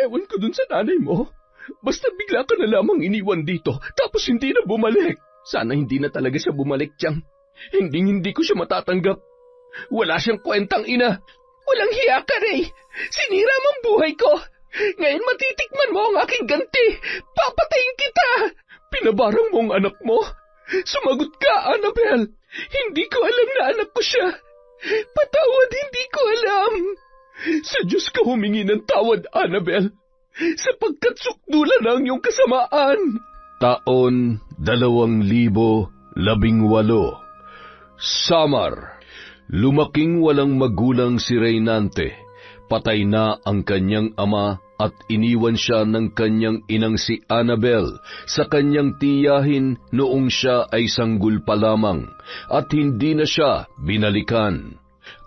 Ewan ko dun sa nanay mo. Basta bigla ka na lamang iniwan dito, tapos hindi na bumalik. Sana hindi na talaga siya bumalik, Chang. Hindi ko siya matatanggap. Wala siyang kwentang ina. Walang hiya ka, Ray. Sinira mong buhay ko. Ngayon matitikman mo ang aking ganti. Papatayin kita. Pinabarang mo ang anak mo. Sumagot ka, Annabel. Hindi ko alam na anak ko siya. Patawad, hindi ko alam. Sa Diyos ka humingi ng tawad, Annabel. Sapagkat sukdulan ang iyong kasamaan. Taon 2018. Samar. Lumaking walang magulang si Reynante. Patay na ang kanyang ama at iniwan siya ng kanyang inang si Annabel sa kanyang tiyahin noong siya ay sanggol pa lamang at hindi na siya binalikan.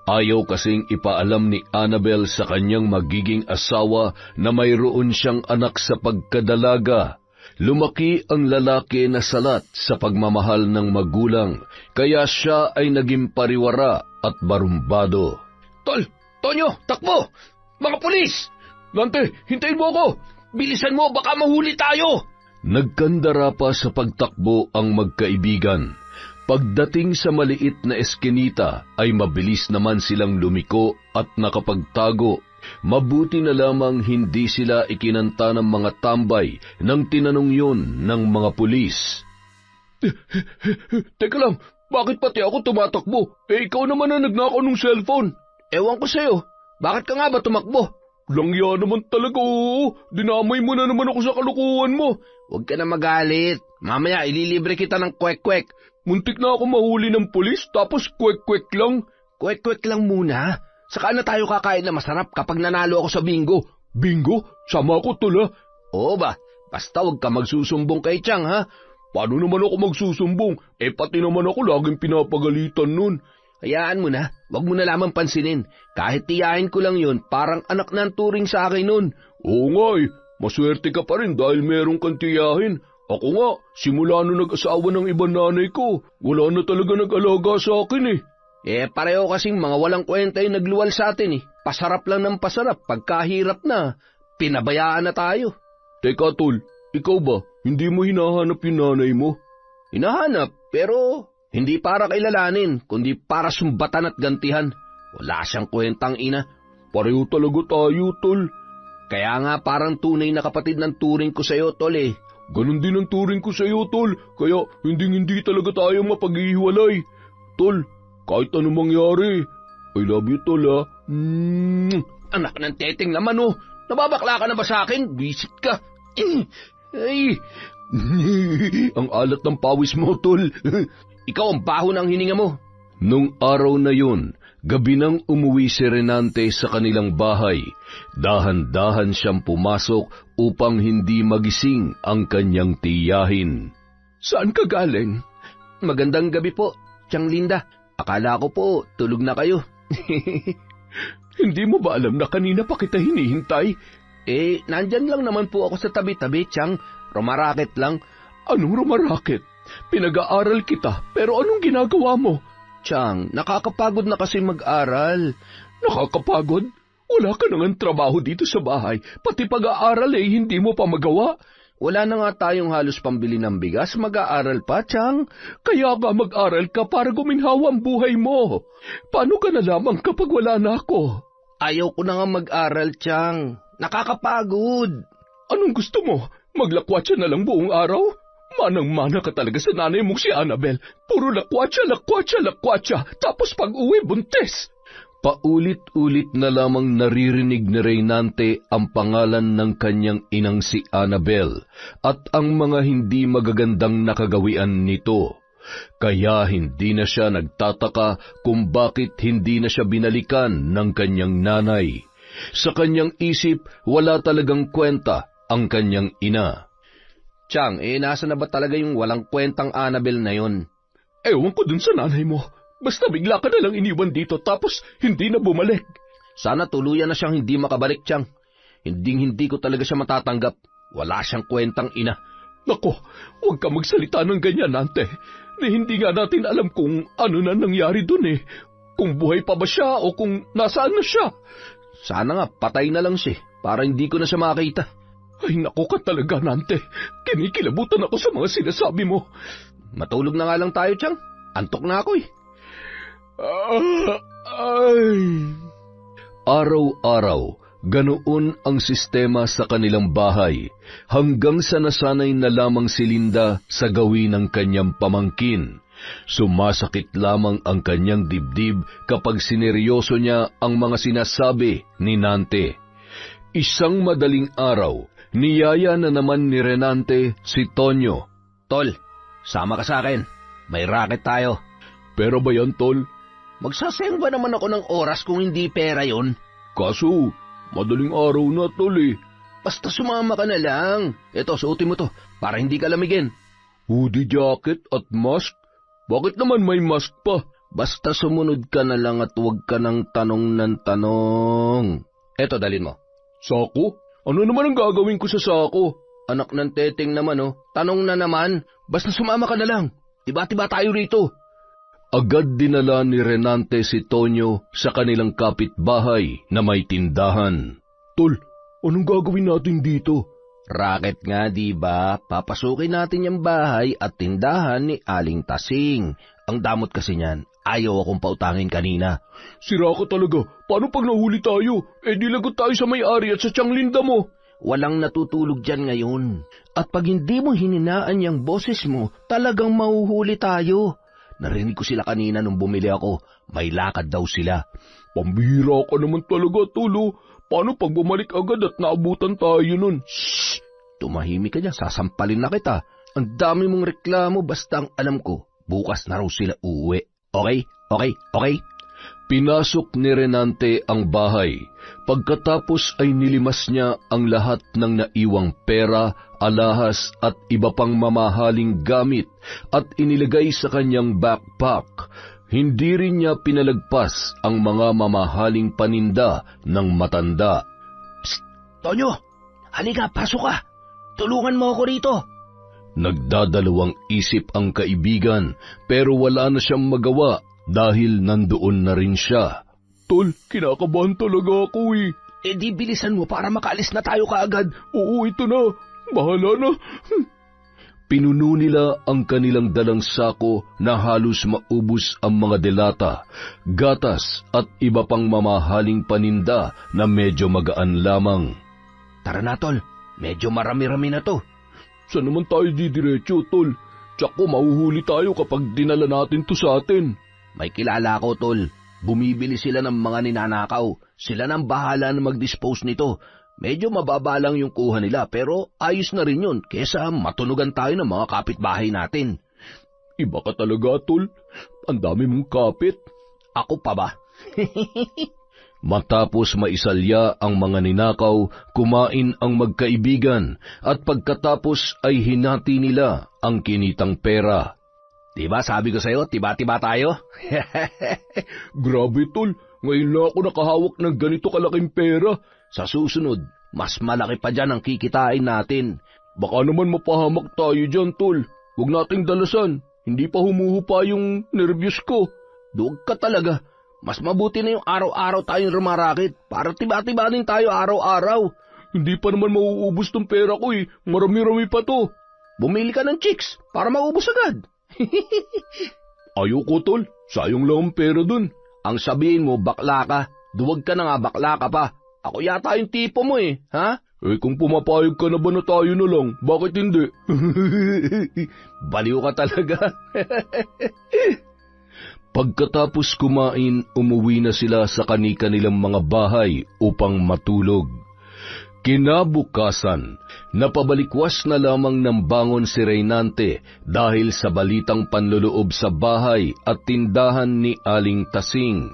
Ayaw kasing ipaalam ni Annabel sa kanyang magiging asawa na mayroon siyang anak sa pagkadalaga. Lumaki ang lalaki na salat sa pagmamahal ng magulang, kaya siya ay naging pariwara at barumbado. Tol! Tonyo! Takbo! Mga pulis! Nante, hintayin mo ako! Bilisan mo, baka mahuli tayo! Nagkandara pa sa pagtakbo ang magkaibigan. Pagdating sa maliit na eskinita ay mabilis naman silang lumiko at nakapagtago. Mabuti na lamang hindi sila ikinanta ng mga tambay nang tinanong yun ng mga pulis. Teka lang, bakit pati ako tumatakbo? Ikaw naman ang nagnakaw ng cellphone. Ewan ko sa'yo, bakit ka nga ba tumakbo? Langya naman talaga, oo. Dinamay mo na naman ako sa kalukuhan mo. Huwag ka na magalit. Mamaya ililibre kita ng kwek-kwek. Muntik na ako mahuli ng pulis, tapos kwek-kwek lang. Kwek-kwek lang muna. Saka na tayo kakain na masarap kapag nanalo ako sa bingo. Bingo? Sama ko, Tol, ha? Oo ba? Basta huwag ka magsusumbong kay Chang, ha? Paano naman ako magsusumbong? Pati naman ako laging pinapagalitan nun. Hayaan mo na, wag mo na lamang pansinin. Kahit tiyahin ko lang yun, parang anak na ang turing sa akin nun. Oo nga maswerte ka pa rin dahil meron kang tiyahin. Ako nga, simula nung nag-asawa ng ibang nanay ko, wala na talaga nag-alaga sa akin pareho kasing mga walang kwenta yung nagluwal sa atin Pasarap lang ng pasarap, pagkahirap na, pinabayaan na tayo. Teka Tol, ikaw ba, hindi mo hinahanap yung nanay mo? Hinahanap, pero hindi para kailalanin, kundi para sumbatan at gantihan. Wala siyang kwentang ina. Pareho talaga tayo, Tol. Kaya nga parang tunay na kapatid ng turing ko sa'yo, Tol Ganon din ang turing ko sa'yo, Tol. Kaya hindi talaga tayo mapaghihiwalay. Tol, kahit anong mangyari, I love you, Tol, ha? Anak ng teteng naman, Nababakla ka na ba sa akin? Bisit ka. Ay. Ang alat ng pawis mo, Tol. Ikaw ang baho ng hininga mo. Nung araw na yun, gabi nang umuwi si Renante sa kanilang bahay, dahan-dahan siyang pumasok upang hindi magising ang kanyang tiyahin. Saan ka galing? Magandang gabi po, Tiyang Linda. Akala ko po, tulog na kayo. Hindi mo ba alam na kanina pa kita hinihintay? Nandyan lang naman po ako sa tabi-tabi, Tiyang. Rumaraket lang. Anong rumaraket? Pinag-aaral kita, pero anong ginagawa mo? Tiyang, nakakapagod na kasi mag-aral. Nakakapagod? Wala ka nang trabaho dito sa bahay, pati pag-aaral hindi mo pa magawa. Wala na nga tayong halos pambili ng bigas, mag-aaral pa, Tiyang. Kaya nga mag-aral ka para guminhawa ang buhay mo. Paano ka na lamang kapag wala na ako? Ayaw ko na nga mag-aral, Tiyang. Nakakapagod. Anong gusto mo? Maglakwatsa na lang buong araw? Manang-mana ka talaga sa nanay mong si Annabel. Puro lakwatsa, tapos pag-uwi buntis. Paulit-ulit na lamang naririnig ni Reynante ang pangalan ng kanyang inang si Annabel at ang mga hindi magagandang nakagawian nito. Kaya hindi na siya nagtataka kung bakit hindi na siya binalikan ng kanyang nanay. Sa kanyang isip, wala talagang kwenta ang kanyang ina. Tiyang, nasa na ba talaga yung walang kwentang Annabel na yun? Ewan ko dun sa nanay mo. Basta bigla ka na lang iniwan dito tapos hindi na bumalik. Sana tuluyan na siyang hindi makabalik, Tiyang. Hindi ko talaga siya matatanggap. Wala siyang kwentang ina. Nako, huwag ka magsalita ng ganyan, Nante. Hindi nga natin alam kung ano na nangyari dun Kung buhay pa ba siya o kung nasaan na siya. Sana nga patay na lang siya. para hindi ko na siya makita. Ay naku ka talaga, Nante. Kinikilabutan ako sa mga sinasabi mo. Matulog na nga lang tayo, Chang. Antok na ako eh. Ay... Araw-araw, ganoon ang sistema sa kanilang bahay, hanggang sa nasanay na lamang si Linda sa gawin ng kanyang pamangkin. Sumasakit lamang ang kanyang dibdib kapag sineryoso niya ang mga sinasabi ni Nante. Isang madaling araw, niyaya na naman ni Renante si Tonyo. Tol, sama ka sa akin. May racket tayo. Pero ba yan, Tol? Magsasayang ba naman ako ng oras kung hindi pera yon? Kaso, madaling araw na, Tol eh. Basta sumama ka na lang. Ito, suotin mo to, para hindi ka lamigin. Hoodie jacket at mask? Bakit naman may mask pa? Basta sumunod ka na lang at huwag ka ng tanong ng tanong. Eto, dalin mo. Sako? Ano naman ang gagawin ko sa sako? Anak ng teteng naman, oh. Tanong na naman. Basta sumama ka na lang. Tiba-tiba tayo rito. Agad dinala ni Renante si Tonyo sa kanilang kapitbahay na may tindahan. Tol, anong gagawin natin dito? Racket nga, di ba? Papasukin natin yung bahay at tindahan ni Aling Tasing. Ang damot kasi niyan, ayaw akong pautangin kanina. Sira ka talaga. Paano pag nahuli tayo? Dilagot tayo sa may-ari at sa tiyang Linda mo. Walang natutulog dyan ngayon. At pag hindi mo hininaan yung boses mo, talagang mahuhuli tayo. Narinig ko sila kanina nung bumili ako. May lakad daw sila. Pambihira ka naman talaga, Tulo. Paano pag bumalik agad at naabutan tayo nun? Shhh! Tumahimik ka dyan, sasampalin na kita. Ang dami mong reklamo, basta ang alam ko, bukas na raw sila uuwi. Okay? Okay? Okay? Pinasok ni Renante ang bahay. Pagkatapos ay nilimas niya ang lahat ng naiwang pera, alahas at iba pang mamahaling gamit at inilagay sa kanyang backpack. Hindi rin niya pinalagpas ang mga mamahaling paninda ng matanda. Psst! Tonyo! Halika, pasok ka! Tulungan mo ako rito! Nagdadalawang isip ang kaibigan pero wala na siyang magawa dahil nandoon na rin siya. Tol, kinakabahan talaga ako eh. Di bilisan mo para makaalis na tayo kaagad. Oo, ito na. Bahala na. Pinuno nila ang kanilang dalang sako na halos maubos ang mga delata, gatas at iba pang mamahaling paninda na medyo magaan lamang. Tara na, Tol. Medyo marami-rami na to. Saan naman tayo didiretso, Tol? Tsaka mahuhuli tayo kapag dinala natin to sa atin. May kilala ko, Tol. Bumibili sila ng mga ninanakaw. Sila nang bahala na mag-dispose nito. Medyo mababa lang yung kuha nila pero ayos na rin yun kesa matunugan tayo ng mga kapitbahay natin. Iba ka talaga, Tol. Ang dami mong kapit. Ako pa ba? Matapos maisalya ang mga ninakaw, kumain ang magkaibigan at pagkatapos ay hinati nila ang kinitang pera. Diba sabi ko sa'yo, tiba-tiba tayo? Grabe, Tol. Ngayon na ako nakahawak ng ganito kalaking pera. Sa susunod, mas malaki pa dyan ang kikitain natin. Baka naman mapahamak tayo dyan, Tol. Huwag nating dalasan. Hindi pa humuhupa yung nervyos ko. Duwag ka talaga. Mas mabuti na yung araw-araw tayong rumarakit para tiba-tiba din tayo araw-araw. Hindi pa naman mauubos tong pera ko eh. Marami-rami pa to. Bumili ka ng chicks para maubos agad. Ayoko, Tol. Sayang lang ang pera dun. Ang sabihin mo, bakla ka. Duwag ka na nga, bakla ka pa. Ako yata yung tipo mo eh, ha? Kung pumapayag ka na ba na tayo na lang, bakit hindi? Baliw ka talaga. Pagkatapos kumain, umuwi na sila sa kani-kanilang mga bahay upang matulog. Kinabukasan, napabalikwas na lamang ng bangon si Reynante dahil sa balitang panluloob sa bahay at tindahan ni Aling Tasing.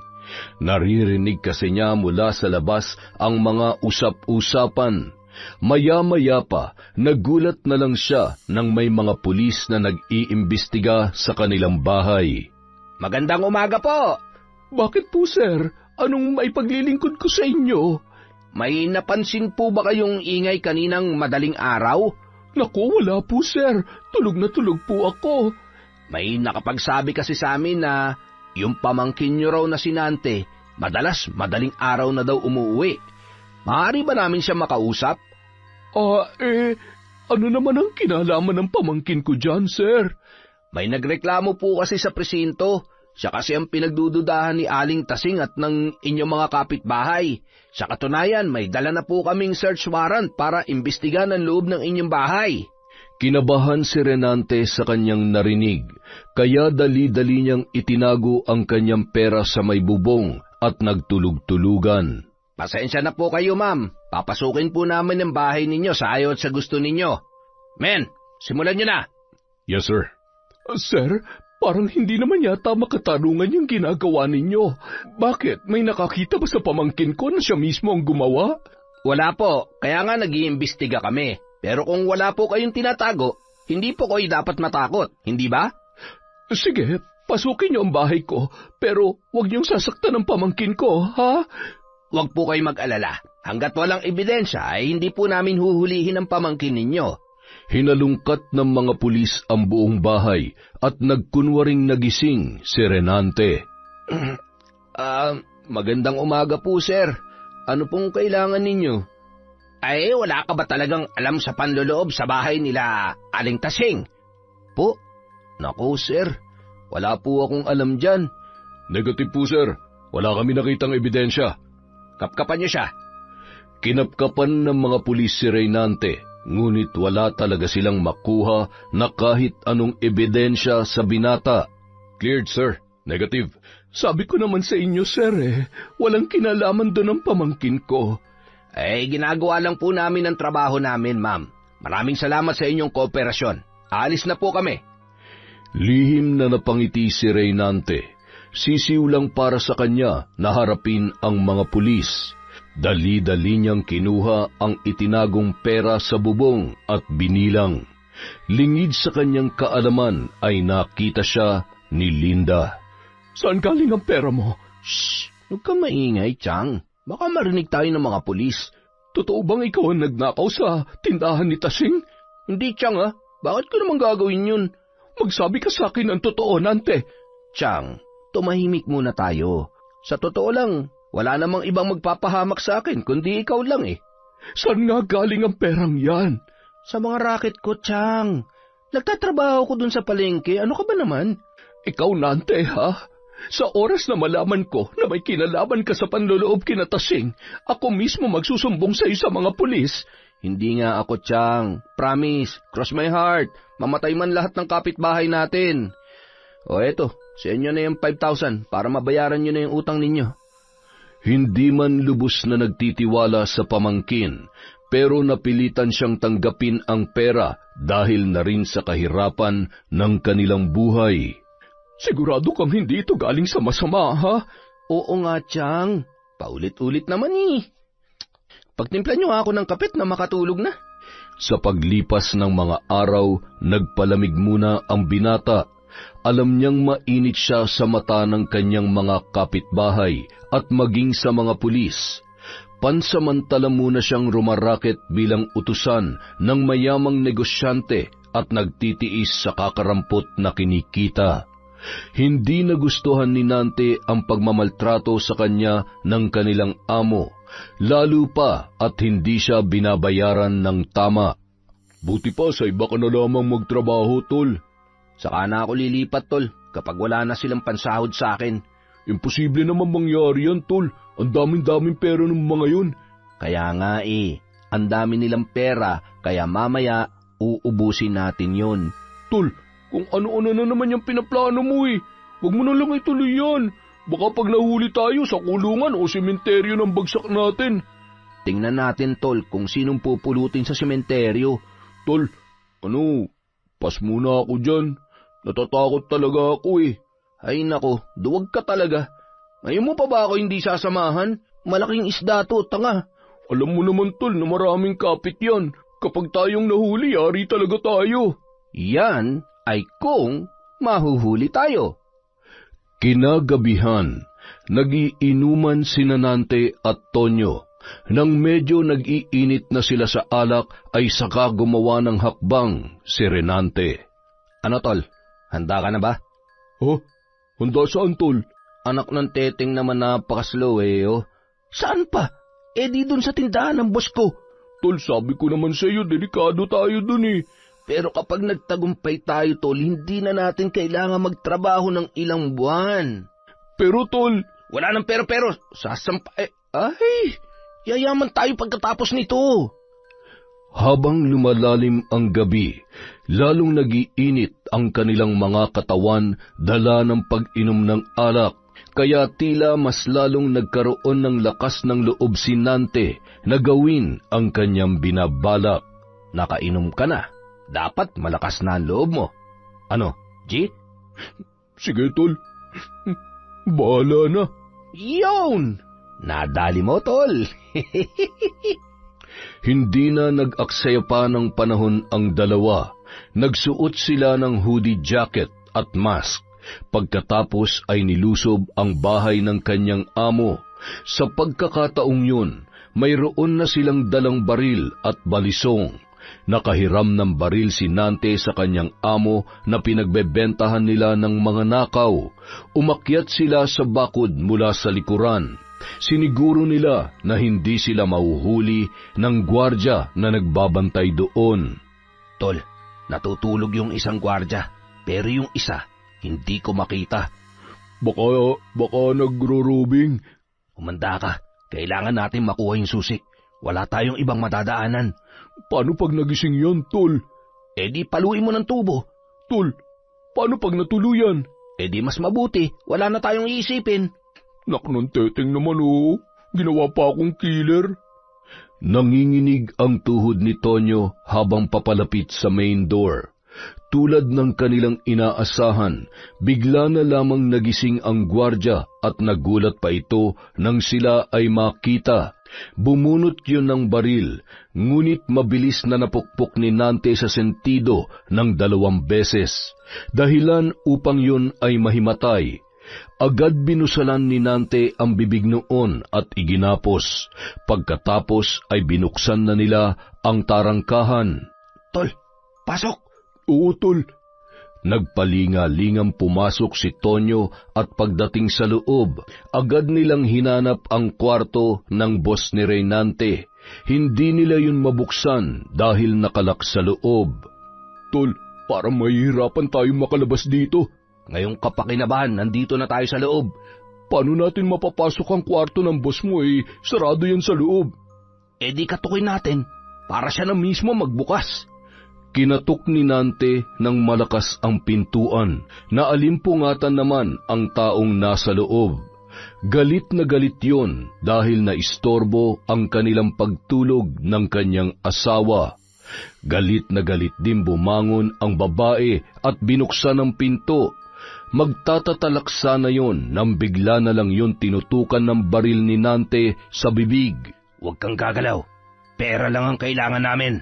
Naririnig kasi niya mula sa labas ang mga usap-usapan. Maya-maya pa, nagulat na lang siya nang may mga pulis na nag-iimbestiga sa kanilang bahay. Magandang umaga po! Bakit po, sir? Anong maipaglilingkod ko sa inyo? May napansin po ba kayong ingay kaninang madaling araw? Naku, wala po, sir. Tulog na tulog po ako. May nakapagsabi kasi sa amin na yung pamangkin nyo raw na si Nante, madalas madaling araw na daw umuwi. Maaari ba namin siya makausap? Ano naman ang kinalaman ng pamangkin ko dyan, sir? May nagreklamo po kasi sa presinto. Siya kasi ang pinagdududahan ni Aling Tasing at ng inyong mga kapitbahay. Sa katunayan, may dala na po kaming search warrant para imbestigan ang loob ng inyong bahay. Kinabahan si Renante sa kanyang narinig, kaya dali-dali niyang itinago ang kanyang pera sa may bubong at nagtulog-tulugan. Pasensya na po kayo, ma'am. Papasukin po namin ang bahay ninyo sa ayaw at sa gusto ninyo. Men, simulan niyo na. Yes, sir. Sir, parang hindi naman yata makatarungan yung ginagawa ninyo. Bakit? May nakakita ba sa pamangkin ko na siya mismo ang gumawa? Wala po, kaya nga nag-iimbestiga kami. Pero kung wala po kayong tinatago, hindi po kayo dapat matakot, hindi ba? Sige, pasukin niyo ang bahay ko, pero huwag niyong sasaktan ang pamangkin ko, ha? Huwag po kayo mag-alala. Hanggat walang ebidensya ay hindi po namin huhulihin ang pamangkin ninyo. Hinalungkat ng mga pulis ang buong bahay at nagkunwaring nagising si Renante. Magandang umaga po, sir. Ano pong kailangan ninyo? Ay, wala ka ba talagang alam sa panloloob sa bahay nila Aling Tasing? Po? Naku, sir. Wala po akong alam dyan. Negative po, sir. Wala kami nakitang ebidensya. Kapkapan niyo siya. Kinapkapan ng mga pulis si Renante, ngunit wala talaga silang makuha na kahit anong ebidensya sa binata. Cleared, sir. Negative. Sabi ko naman sa inyo, sir, walang kinalaman doon ang pamangkin ko. Ginagawa lang po namin ang trabaho namin, ma'am. Maraming salamat sa inyong kooperasyon. Aalis na po kami. Lihim na napangiti si Renante. Sisiw lang para sa kanya na harapin ang mga pulis. Dali-dali niyang kinuha ang itinagong pera sa bubong at binilang. Lingid sa kanyang kaalaman ay nakita siya ni Linda. Saan galing ang pera mo? Shh! Huwag kang maingay, Chang. Baka marinig tayo ng mga pulis. Totoo bang ikaw ang nagnakaw sa tindahan ni Tasing? Hindi, Chang, ha? Bakit ko naman gagawin yun? Magsabi ka sa akin ang totoo, Nante. Chang, tumahimik muna tayo. Sa totoo lang, wala namang ibang magpapahamak sa akin, kundi ikaw lang eh. Saan nga galing ang perang yan? Sa mga racket ko, Chang. Nagtatrabaho ko dun sa palengke, ano ka ba naman? Ikaw, Nante, ha? Sa oras na malaman ko na may kinalaman ka sa panloloob kina Tasing, ako mismo magsusumbong sa iyo sa mga pulis. Hindi nga ako, Chang. Promise, cross my heart. Mamatay man lahat ng kapitbahay natin. O eto, sa inyo na yung 5,000 para mabayaran nyo na yung utang ninyo. Hindi man lubos na nagtitiwala sa pamangkin, pero napilitan siyang tanggapin ang pera dahil na rin sa kahirapan ng kanilang buhay. Sigurado kang hindi ito galing sa masama, ha? Oo nga, Chang. Paulit-ulit naman eh. Pagtimpla niyo ako ng kapit na makatulog na. Sa paglipas ng mga araw, nagpalamig muna ang binata. Alam niyang mainit siya sa mata ng kanyang mga kapitbahay at maging sa mga pulis. Pansamantala muna siyang rumaraket bilang utusan ng mayamang negosyante at nagtitiis sa kakarampot na kinikita. Hindi nagustuhan ni Nante ang pagmamaltrato sa kanya ng kanilang amo, lalo pa at hindi siya binabayaran ng tama. Buti pa sa iba ka na lamang magtrabaho, tol. Saka na ako lilipat, tol, kapag wala na silang pansahod sa akin. Imposible naman mangyari yan, tol. Ang daming-daming pera ng mga yun. Kaya nga ang dami nilang pera, kaya mamaya uubusin natin yun. Tol, kung ano-ano na naman yung pinaplano mo Huwag mo na lang ituloy yan. Baka pag nahuli tayo sa kulungan o sementeryo ng bagsak natin. Tingnan natin, tol, kung sinong pupulutin sa sementeryo. Tol, pas muna ako dyan. Natatakot talaga ako Ay nako, duwag ka talaga. Ngayon mo pa ba ako hindi sasamahan? Malaking isda to, tanga. Alam mo naman, tol, na maraming kapit yan. Kapag tayong nahuli, yari talaga tayo. Yan ay kung mahuhuli tayo. Kinagabihan, nagiinuman sina Nante at Tonyo. Nang medyo nag-iinit na sila sa alak, ay saka gumawa ng hakbang si Renante. Ano, tol? Handa ka na ba? Handa saan, tol? Anak ng teteng naman napaka-slow Saan pa? Eh di dun sa tindahan ng boss ko. Tol, sabi ko naman sa iyo, delikado tayo dun eh. Pero kapag nagtagumpay tayo, tol, hindi na natin kailangan magtrabaho ng ilang buwan. Pero tol, Wala nang pero, sasampa... ay, yayaman tayo pagkatapos nito. Habang lumalalim ang gabi, lalong nagiinit ang kanilang mga katawan dala ng pag-inom ng alak, kaya tila mas lalong nagkaroon ng lakas ng loob si Nante na gawin ang kanyang binabalak. Nakainom ka na. Dapat malakas na ang loob mo. Ano, G? sige tol, bahala na. Yun! Nadali mo, tol. Hindi na nag-aksaya pa ng panahon ang dalawa. Nagsuot sila ng hoodie jacket at mask. Pagkatapos ay nilusob ang bahay ng kanyang amo. Sa pagkakataong yun, mayroon na silang dalang baril at balisong. Nakahiram ng baril si Nante sa kanyang amo na pinagbebentahan nila ng mga nakaw. Umakyat sila sa bakod mula sa likuran. Siniguro nila na hindi sila mahuhuli ng gwardya na nagbabantay doon. Tol, natutulog yung isang gwardya, pero yung isa, hindi ko makita. Baka nagro-robing. Umanda ka, kailangan natin makuha yung susi. Wala tayong ibang madadaanan. Paano pag nagising yan, tol? Eh di paluin mo ng tubo. Tol, paano pag natuluyan? Eh di mas mabuti, wala na tayong iisipin. Naknon teteng naman oh, ginawa pa akong killer. Nanginginig ang tuhod ni Tonyo habang papalapit sa main door. Tulad ng kanilang inaasahan, bigla na lamang nagising ang gwardya at nagulat pa ito nang sila ay makita. Bumunot yun ng baril, ngunit mabilis na napukpok ni Nante sa sentido ng 2 beses, dahilan upang yun ay mahimatay. Agad binusalan ni Nante ang bibig noon at iginapos. Pagkatapos ay binuksan na nila ang tarangkahan. Tol, pasok! Oo, tol. Nagpalinga-lingang pumasok si Tonyo at pagdating sa loob, agad nilang hinanap ang kwarto ng boss ni Reynante. Hindi nila yun mabuksan dahil nakalak sa loob. Tol, parang mahihirapan tayong makalabas dito. Ngayong kapakinabahan, nandito na tayo sa loob. Paano natin mapapasok ang kwarto ng boss mo sarado yan sa loob? Eh di katukin natin, para siya na mismo magbukas. Kinatok ni Nante ng malakas ang pintuan, na alimpungatan naman ang taong nasa loob. Galit na galit yon dahil naistorbo ang kanilang pagtulog ng kanyang asawa. Galit na galit din bumangon ang babae at binuksan ang pinto. Magtatatalak sana yon nang bigla na lang yon tinutukan ng baril ni Nante sa bibig. Huwag kang gagalaw, pera lang ang kailangan namin.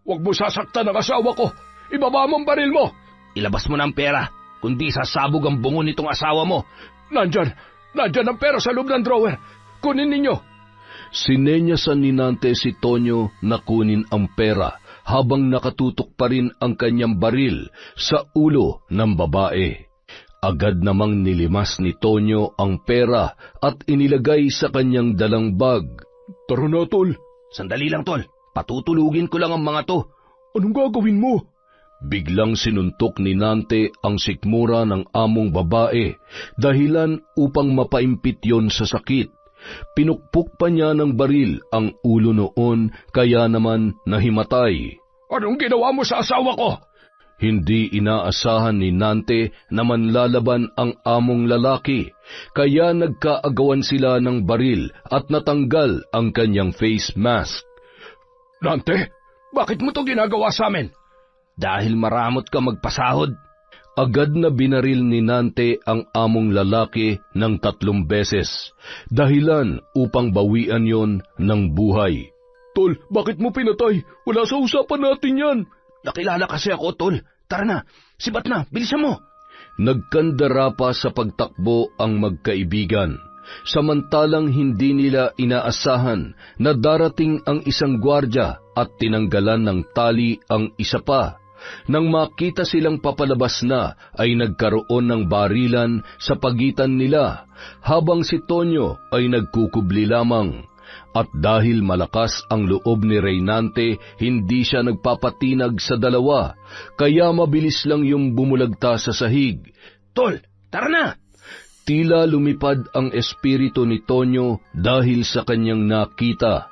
Huwag mo sasaktan ang asawa ko. Ibaba mo ang baril mo. Ilabas mo na ang pera, kundi sasabog ang bungo nitong asawa mo. Nandyan ang pera sa loob ng drawer. Kunin ninyo. Sinenyasan ni Nante si Tonyo na kunin ang pera habang nakatutok pa rin ang kanyang baril sa ulo ng babae. Agad namang nilimas ni Tonyo ang pera at inilagay sa kanyang dalang bag. Tara na, tol. Sandali lang, tol. Patutulugin ko lang ang mga to. Anong gagawin mo? Biglang sinuntok ni Nante ang sikmura ng among babae, dahilan upang mapaimpit yon sa sakit. Pinukpok pa niya ng baril ang ulo noon, kaya naman nahimatay. Anong ginawa mo sa asawa ko? Hindi inaasahan ni Nante na manlalaban ang among lalaki, kaya nagkaagawan sila ng baril at natanggal ang kanyang face mask. Nante, bakit mo to ginagawa sa amin? Dahil maramot ka magpasahod. Agad na binaril ni Nante ang among lalaki ng 3 beses, dahilan upang bawian yon ng buhay. Tol, bakit mo pinatay? Wala sa usapan natin yan. Nakilala kasi ako, tol. Tara na, sibat na, bilisan mo. Nagkandara pa sa pagtakbo ang magkaibigan. Samantalang hindi nila inaasahan na darating ang isang gwardya at tinanggalan ng tali ang isa pa. Nang makita silang papalabas na, ay nagkaroon ng barilan sa pagitan nila, habang si Tonyo ay nagkukubli lamang. At dahil malakas ang loob ni Reynante, hindi siya nagpapatinag sa dalawa, kaya mabilis lang yung bumulagta sa sahig. Tol, tara na! Tila lumipad ang espiritu ni Tonyo dahil sa kanyang nakita.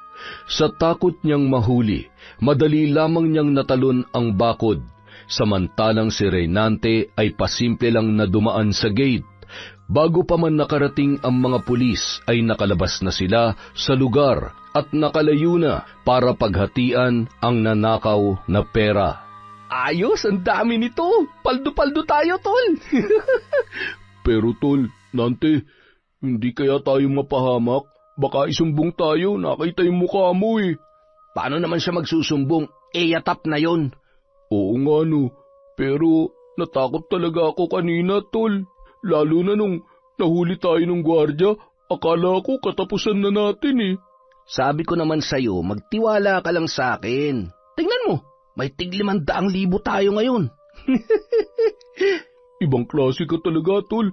Sa takot niyang mahuli, madali lamang niyang natalon ang bakod, samantalang si Reynante ay pasimple lang na dumaan sa gate. Bago pa man nakarating ang mga pulis ay nakalabas na sila sa lugar at nakalayo na para paghatian ang nanakaw na pera. Ayos, ang dami nito. Paldo-paldo tayo, tol. Pero tol, Nante, hindi kaya tayo mapahamak? Baka isumbong tayo, nakita yung mukha mo eh. Paano naman siya magsusumbong? Yatap na yon. Oo nga no, pero natakot talaga ako kanina, tol. Lalo na nung nahuli tayo ng gwardya, akala ko katapusan na natin eh. Sabi ko naman sa'yo, magtiwala ka lang sa akin. Tingnan mo, may tig-500,000 tayo ngayon. Ibang klase ka talaga, tol.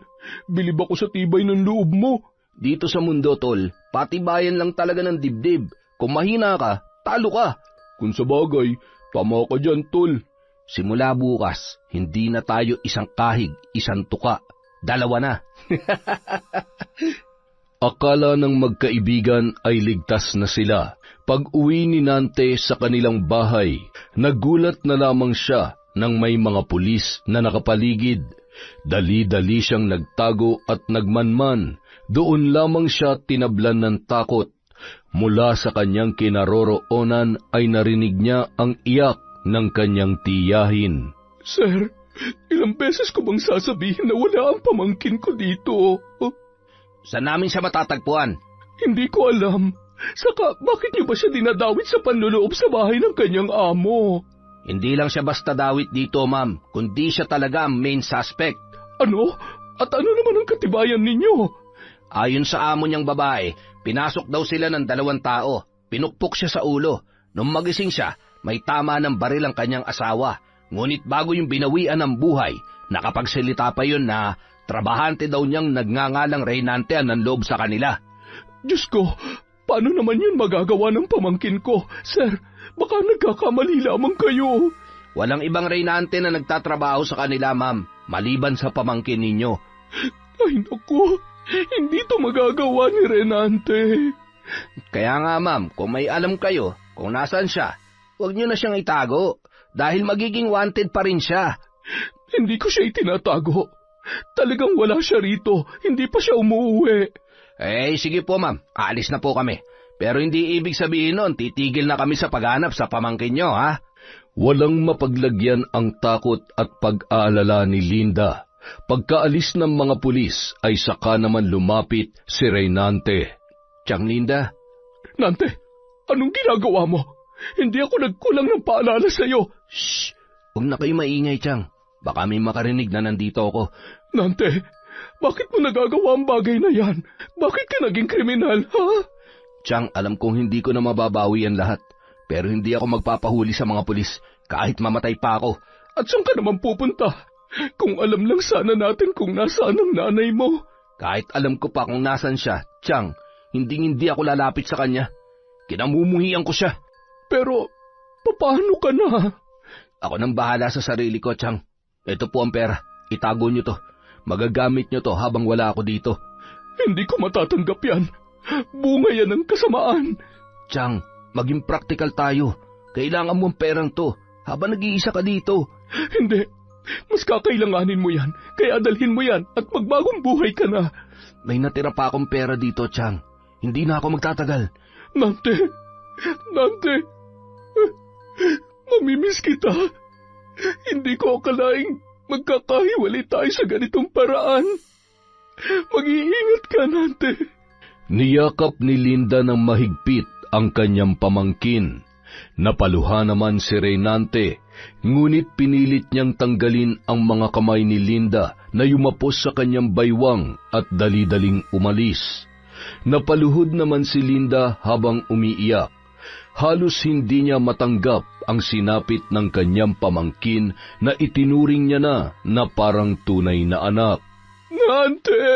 Bilib ako sa tibay ng loob mo. Dito sa mundo, tol, patibayan lang talaga ng dibdib. Kung mahina ka, talo ka. Kung sa bagay, tama ka dyan, tol. Simula bukas, hindi na tayo isang kahig, isang tuka. 2 na. Akala ng magkaibigan ay ligtas na sila. Pag-uwi ni Nante sa kanilang bahay, nagulat na lamang siya nang may mga pulis na nakapaligid. Dali-dali siyang nagtago at nagmanman. Doon lamang siya tinablan ng takot. Mula sa kanyang kinaroroonan ay narinig niya ang iyak ng kanyang tiyahin. Sir, ilang beses ko bang sasabihin na wala ang pamangkin ko dito? Saan namin siya matatagpuan? Hindi ko alam. Saka, bakit niyo ba siya dinadawit sa panloloob sa bahay ng kanyang amo? Hindi lang siya basta dawit dito, ma'am, kundi siya talaga ang main suspect. Ano? At ano naman ang katibayan ninyo? Ayon sa amo niyang babae, pinasok daw sila ng 2 tao. Pinukpok siya sa ulo. Nung magising siya, may tama ng baril ang kanyang asawa. Ngunit bago yung binawian ng buhay, nakapagsalita pa yun na trabahante daw niyang nagngangalang Reynante ang nanloob sa kanila. Diyos ko, paano naman yun magagawa ng pamangkin ko? Sir, baka nagkakamali lamang kayo. Walang ibang Reynante na nagtatrabaho sa kanila, ma'am, maliban sa pamangkin ninyo. Ay naku, hindi to magagawa ni Reynante. Kaya nga, ma'am, kung may alam kayo kung nasaan siya, huwag niyo na siyang itago. Dahil magiging wanted pa rin siya. Hindi ko siya itinatago. Talagang wala siya rito. Hindi pa siya umuwi. Sige po ma'am. Aalis na po kami. Pero hindi ibig sabihin nun, titigil na kami sa paghanap sa pamangkin nyo, ha? Walang mapaglagyan ang takot at pag-aalala ni Linda. Pagkaalis ng mga pulis ay saka naman lumapit si Reynante. Tiyang Linda. Nante, anong ginagawa mo? Hindi ako nagkulang ng paalala sa'yo. Shh! Huwag na kayo maingay, Tiyang. Baka may makarinig na nandito ako. Nante, bakit mo nagagawa ang bagay na yan? Bakit ka naging kriminal, ha? Tiyang, alam kong hindi ko na mababawi ang lahat. Pero hindi ako magpapahuli sa mga pulis, kahit mamatay pa ako. At saan ka naman pupunta? Kung alam lang sana natin kung nasaan ang nanay mo. Kahit alam ko pa kung nasan siya, Tiyang, hindi ako lalapit sa kanya. Kinamumuhian ko siya. Pero, paano ka na? Ako nang bahala sa sarili ko, Tiyang. Ito po ang pera. Itago niyo to. Magagamit niyo to habang wala ako dito. Hindi ko matatanggap yan. Bunga yan ng kasamaan. Tiyang, maging practical tayo. Kailangan mo ang perang to habang nag-iisa ka dito. Hindi. Mas kakailanganin mo yan. Kaya dalhin mo yan at magbagong buhay ka na. May natira pa akong pera dito, Tiyang. Hindi na ako magtatagal. Nante! Mamimiss kita. Hindi ko akalaing magkakahiwalay tayo sa ganitong paraan. Mag-iingat ka, Nante. Niyakap ni Linda ng mahigpit ang kanyang pamangkin. Napaluha naman si Reynante, ngunit pinilit niyang tanggalin ang mga kamay ni Linda na yumapos sa kanyang baywang at dali-daling umalis. Napaluhod naman si Linda habang umiiyak. Halos hindi niya matanggap ang sinapit ng kanyang pamangkin na itinuring niya na parang tunay na anak. Nante!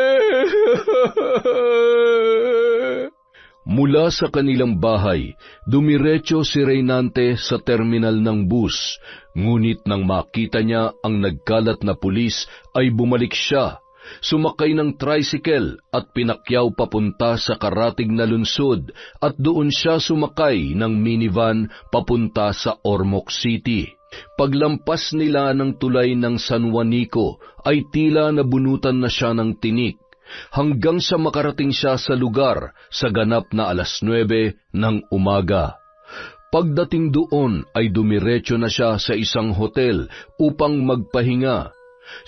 Mula sa kanilang bahay, dumiretso si Reynante sa terminal ng bus, ngunit nang makita niya ang nagkalat na pulis ay bumalik siya. Sumakay ng tricycle at pinakyaw papunta sa karatig na lungsod at doon siya sumakay ng minivan papunta sa Ormoc City. Paglampas nila ng tulay ng San Juanico ay tila nabunutan na siya ng tinik, hanggang sa makarating siya sa lugar sa ganap na 9:00 ng umaga. Pagdating doon ay dumiretso na siya sa isang hotel upang magpahinga.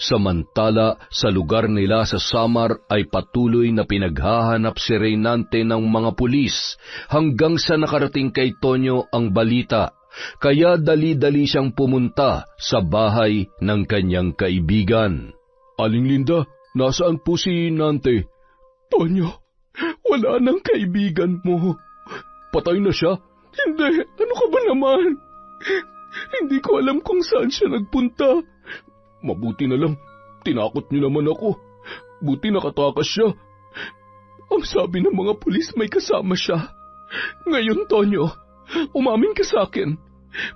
Samantala, sa lugar nila sa Samar ay patuloy na pinaghahanap si Reynante ng mga pulis hanggang sa nakarating kay Tonyo ang balita, kaya dali-dali siyang pumunta sa bahay ng kanyang kaibigan. Aling Linda, nasaan po si Nante? Tonyo, wala nang kaibigan mo. Patay na siya? Hindi, ano ka ba naman? Hindi ko alam kung saan siya nagpunta. Mabuti na lang, tinakot niyo naman ako. Buti nakatakas siya. Ang sabi ng mga pulis may kasama siya. Ngayon, Tonyo, umamin ka sa akin.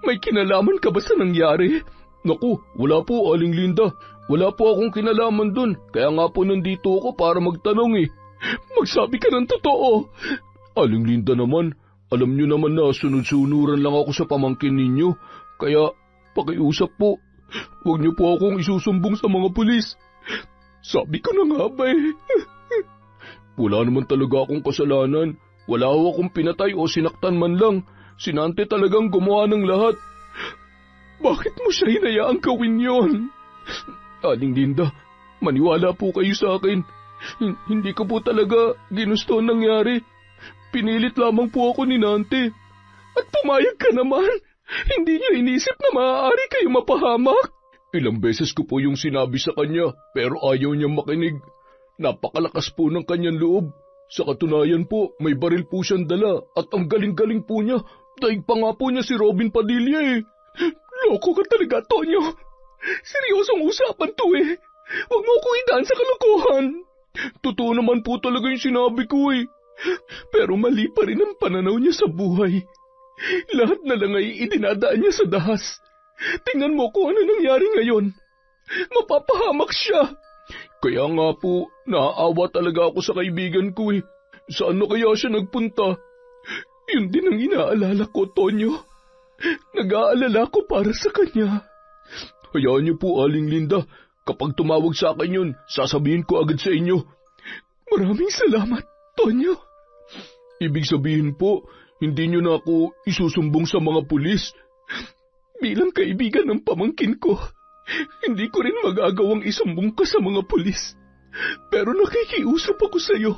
May kinalaman ka ba sa nangyari? Naku, wala po, Aling Linda. Wala po akong kinalaman dun. Kaya nga po nandito ako para magtanong eh. Magsabi ka ng totoo. Aling Linda naman, alam niyo naman na sunod-sunuran lang ako sa pamangkin ninyo. Kaya pakiusap po. Huwag niyo po akong isusumbong sa mga pulis. Sabi ko na nga ba eh. Wala naman talaga akong kasalanan. Wala akong pinatay o sinaktan man lang. Si Nante talagang gumawa ng lahat. Bakit mo siya hinayaang gawin yon? Aling Linda, maniwala po kayo sa akin. Hindi ko po talaga ginusto ang nangyari. Pinilit lamang po ako ni Nante. At pumayag ka naman. Hindi niya inisip na maaari kayo mapahamak. Ilang beses ko po yung sinabi sa kanya, pero ayaw niyang makinig. Napakalakas po ng kanyang loob. Sa katunayan po, may baril po siyang dala at ang galing-galing po niya. Daig pa nga po niya si Robin Padilla eh. Loko ka talaga, Tonyo. Seryosong usapan to eh. Huwag mo ko idaan sa kalokohan. Totoo naman po talaga yung sinabi ko eh. Pero mali pa rin ang pananaw niya sa buhay. Lahat na lang ay idinadaan niya sa dahas. Tingnan mo kung ano nangyari ngayon. Mapapahamak siya. Kaya nga po, naaawa talaga ako sa kaibigan ko eh. Saan na kaya siya nagpunta? Yun din ang inaalala ko, Tonyo. Nag-aalala ko para sa kanya. Hayaan niyo po, Aling Linda. Kapag tumawag sa akin yun, sasabihin ko agad sa inyo. Maraming salamat, Tonyo. Ibig sabihin po, hindi niyo na ako isusumbong sa mga pulis. Bilang kaibigan ng pamangkin ko, hindi ko rin magagawang isumbong ka sa mga pulis. Pero nakikiusap ako sa iyo.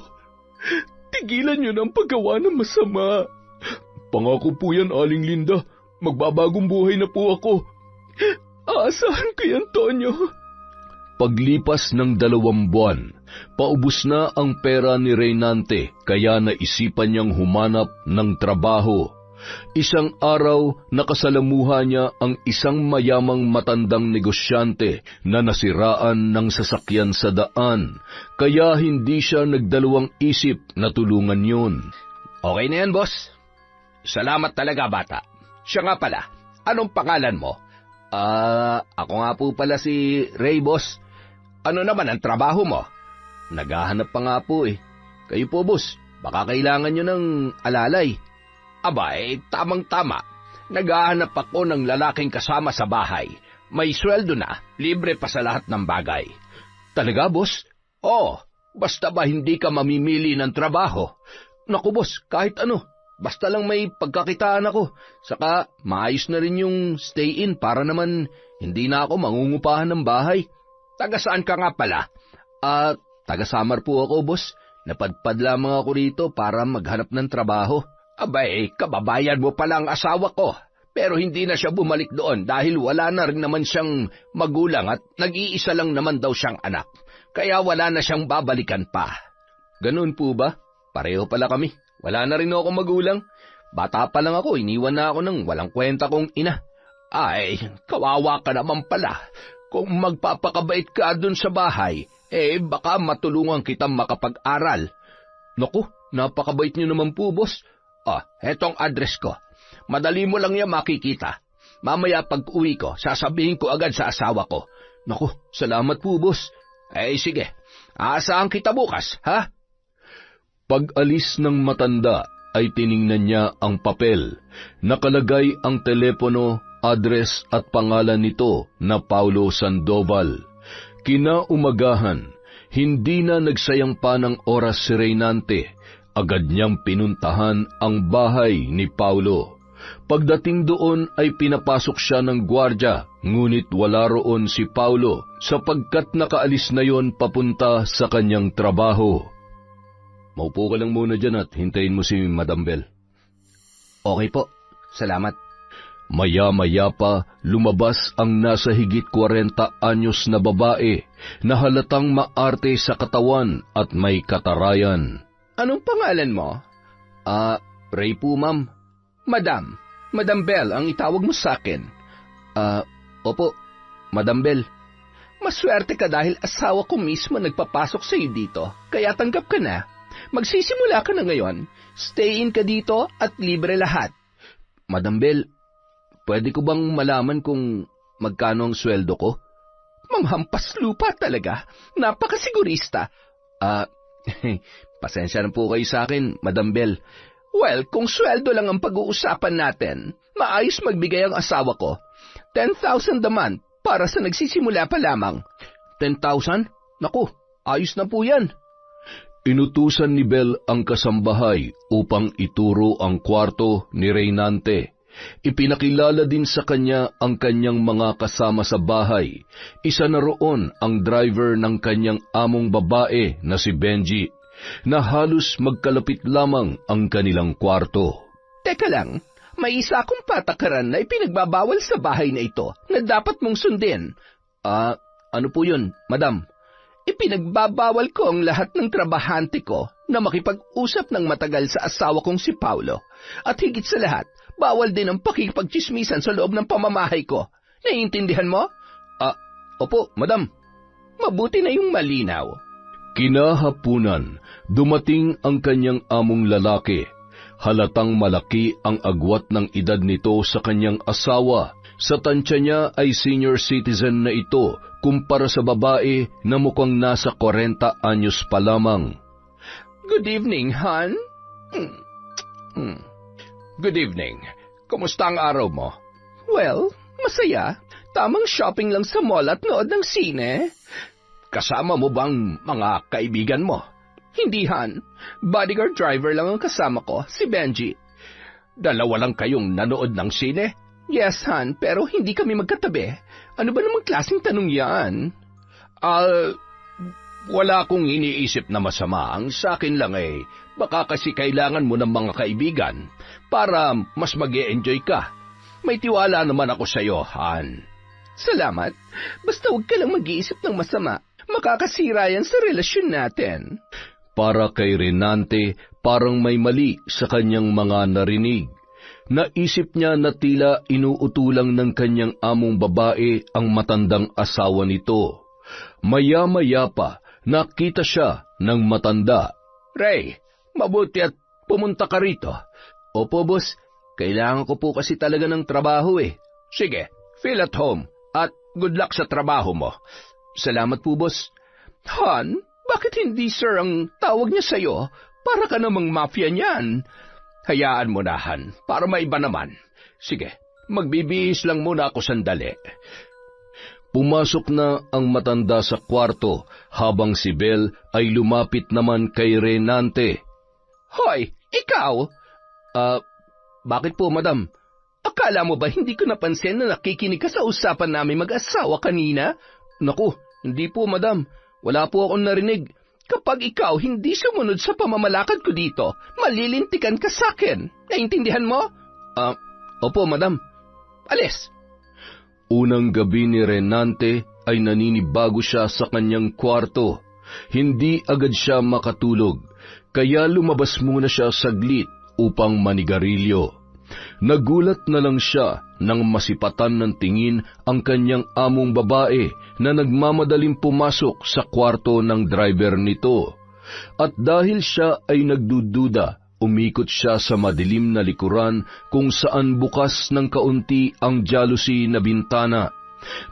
Tigilan niyo na ang paggawa ng masama. Pangako po yan, Aling Linda. Magbabagong buhay na po ako. Aasahan ko yan, Tonyo. Paglipas ng 2 buwan, paubos na ang pera ni Reynante kaya naisipan niyang humanap ng trabaho. Isang araw, nakasalamuha niya ang isang mayamang matandang negosyante na nasiraan ng sasakyan sa daan, kaya hindi siya nagdalawang isip na tulungan yun. Okay na yan, boss. Salamat talaga, bata. Siya nga pala, anong pangalan mo? Ako nga po pala si Ray, boss. Ano naman ang trabaho mo? Naghahanap pa nga po eh. Kayo po, boss, baka kailangan nyo ng alalay. Aba, tamang-tama. Naghahanap ako ng lalaking kasama sa bahay. May sweldo na, libre pa sa lahat ng bagay. Talaga, boss? Oo, basta ba hindi ka mamimili ng trabaho? Naku, boss, kahit ano. Basta lang may pagkakitaan ako. Saka, maayos na rin yung stay-in para naman hindi na ako mangungupahan ng bahay. Taga saan ka nga pala? Taga Samar po ako, boss. Napadpad lamang ako rito para maghanap ng trabaho. Abay, kababayan mo pala ang asawa ko. Pero hindi na siya bumalik doon dahil wala na rin naman siyang magulang at nag-iisa lang naman daw siyang anak. Kaya wala na siyang babalikan pa. Ganun po ba? Pareho pala kami. Wala na rin ako magulang. Bata pa lang ako, iniwan na ako ng walang kwenta kong ina. Ay, kawawa ka naman pala. Kung magpapakabait ka dun sa bahay, baka matulungan kitang makapag-aral. Naku, Napakabait niyo naman po, boss. Hetong address ko. Madali mo lang yan makikita. Mamaya pag-uwi ko, sasabihin ko agad sa asawa ko. Naku, salamat po, boss. Sige. Aasahan kita bukas, ha? Pag-alis ng matanda ay tiningnan niya ang papel. Nakalagay ang telepono, address at pangalan nito na Paulo Sandoval. Kinaumagahan, hindi na nagsayang pa ng oras si Reynante. Agad niyang pinuntahan ang bahay ni Paulo. Pagdating doon ay pinapasok siya ng gwardya, ngunit wala roon si Paulo sapagkat nakaalis na yon papunta sa kanyang trabaho. Maupo ka lang muna dyan at hintayin mo si Madam Bell. Okay po, salamat. Maya-maya pa lumabas ang nasa higit 40 anyos na babae na halatang maarte sa katawan at may katarayan. Anong pangalan mo? Ray po, ma'am. Madam Bell ang itawag mo sa akin. Opo, Madam Bell. Maswerte ka dahil asawa ko mismo nagpapasok sa iyo dito, kaya tanggap ka na. Magsisimula ka na ngayon. Stay in ka dito at libre lahat. Madam Bell, pwede ko bang malaman kung magkano ang sweldo ko? Manghampas lupa talaga. Napakasigurista. Pasensya na po kayo sa akin, Madam Bell. Well, kung sweldo lang ang pag-uusapan natin, maayos magbigay ang asawa ko. 10,000 a month para sa nagsisimula pa lamang. 10,000? Naku, ayos na po yan. Inutusan ni Bell ang kasambahay upang ituro ang kwarto ni Reynante. Ipinakilala din sa kanya ang kanyang mga kasama sa bahay. Isa na roon ang driver ng kanyang among babae na si Benji, na halos magkalapit lamang ang kanilang kwarto. Teka lang, may isa akong patakaran na ipinagbabawal sa bahay na ito na dapat mong sundin. Ano po yun, madam? Ipinagbabawal ko ang lahat ng trabahante ko na makipag-usap ng matagal sa asawa kong si Paulo. At higit sa lahat, bawal din ang pakikipagchismisan sa loob ng pamamahay ko. Naiintindihan mo? Opo, madam. Mabuti na yung malinaw. Kinahapunan, dumating ang kanyang among lalaki. Halatang malaki ang agwat ng edad nito sa kanyang asawa. Sa tansya niya ay senior citizen na ito kumpara sa babae na mukhang nasa 40 anyos pa lamang. Good evening, hon. Good evening. Kumusta ang araw mo? Well, masaya. Tamang shopping lang sa mall at nood ng sine. Kasama mo bang mga kaibigan mo? Hindi, Han. Bodyguard driver lang ang kasama ko, si Benji. Dalawa lang kayong nanood ng sine? Yes, Han, pero hindi kami magkatabi. Ano ba namang klaseng tanong yan? Wala akong iniisip na masama. Ang sa akin lang baka kasi kailangan mo ng mga kaibigan para mas mag-e-enjoy ka. May tiwala naman ako sa iyo, Han. Salamat. Basta huwag ka lang mag-iisip ng masama. Makakasira yan sa relasyon natin. Para kay Reynante, parang may mali sa kanyang mga narinig. Naisip niya na tila inuutulang ng kanyang among babae ang matandang asawa nito. Maya-maya pa, nakita siya ng matanda. Ray, mabuti at pumunta ka rito. Opo, boss. Kailangan ko po kasi talaga ng trabaho Sige, feel at home at good luck sa trabaho mo. Salamat po, boss. Han, bakit hindi sir ang tawag niya sa'yo? Para ka namang mafia niyan. Hayaan mo na, Han, para maiba naman. Sige, magbibihis lang muna ako sandali. Pumasok na ang matanda sa kwarto habang si Bell ay lumapit naman kay Reynante. Hoy, ikaw? Bakit po, madam? Akala mo ba hindi ko napansin na nakikinig ka sa usapan namin mag-asawa kanina? Naku, hindi po, madam. Wala po akong narinig. Kapag ikaw hindi sumunod sa pamamalakad ko dito, malilintikan ka sa akin. Naintindihan mo? Opo, madam. Alis. Unang gabi ni Reynante ay naninibago siya sa kanyang kwarto. Hindi agad siya makatulog, kaya lumabas muna siya saglit upang manigarilyo. Nagulat na lang siya nang masipatan ng tingin ang kanyang among babae na nagmamadaling pumasok sa kwarto ng driver nito. At dahil siya ay nagdududa, umikot siya sa madilim na likuran kung saan bukas ng kaunti ang jealousy na bintana.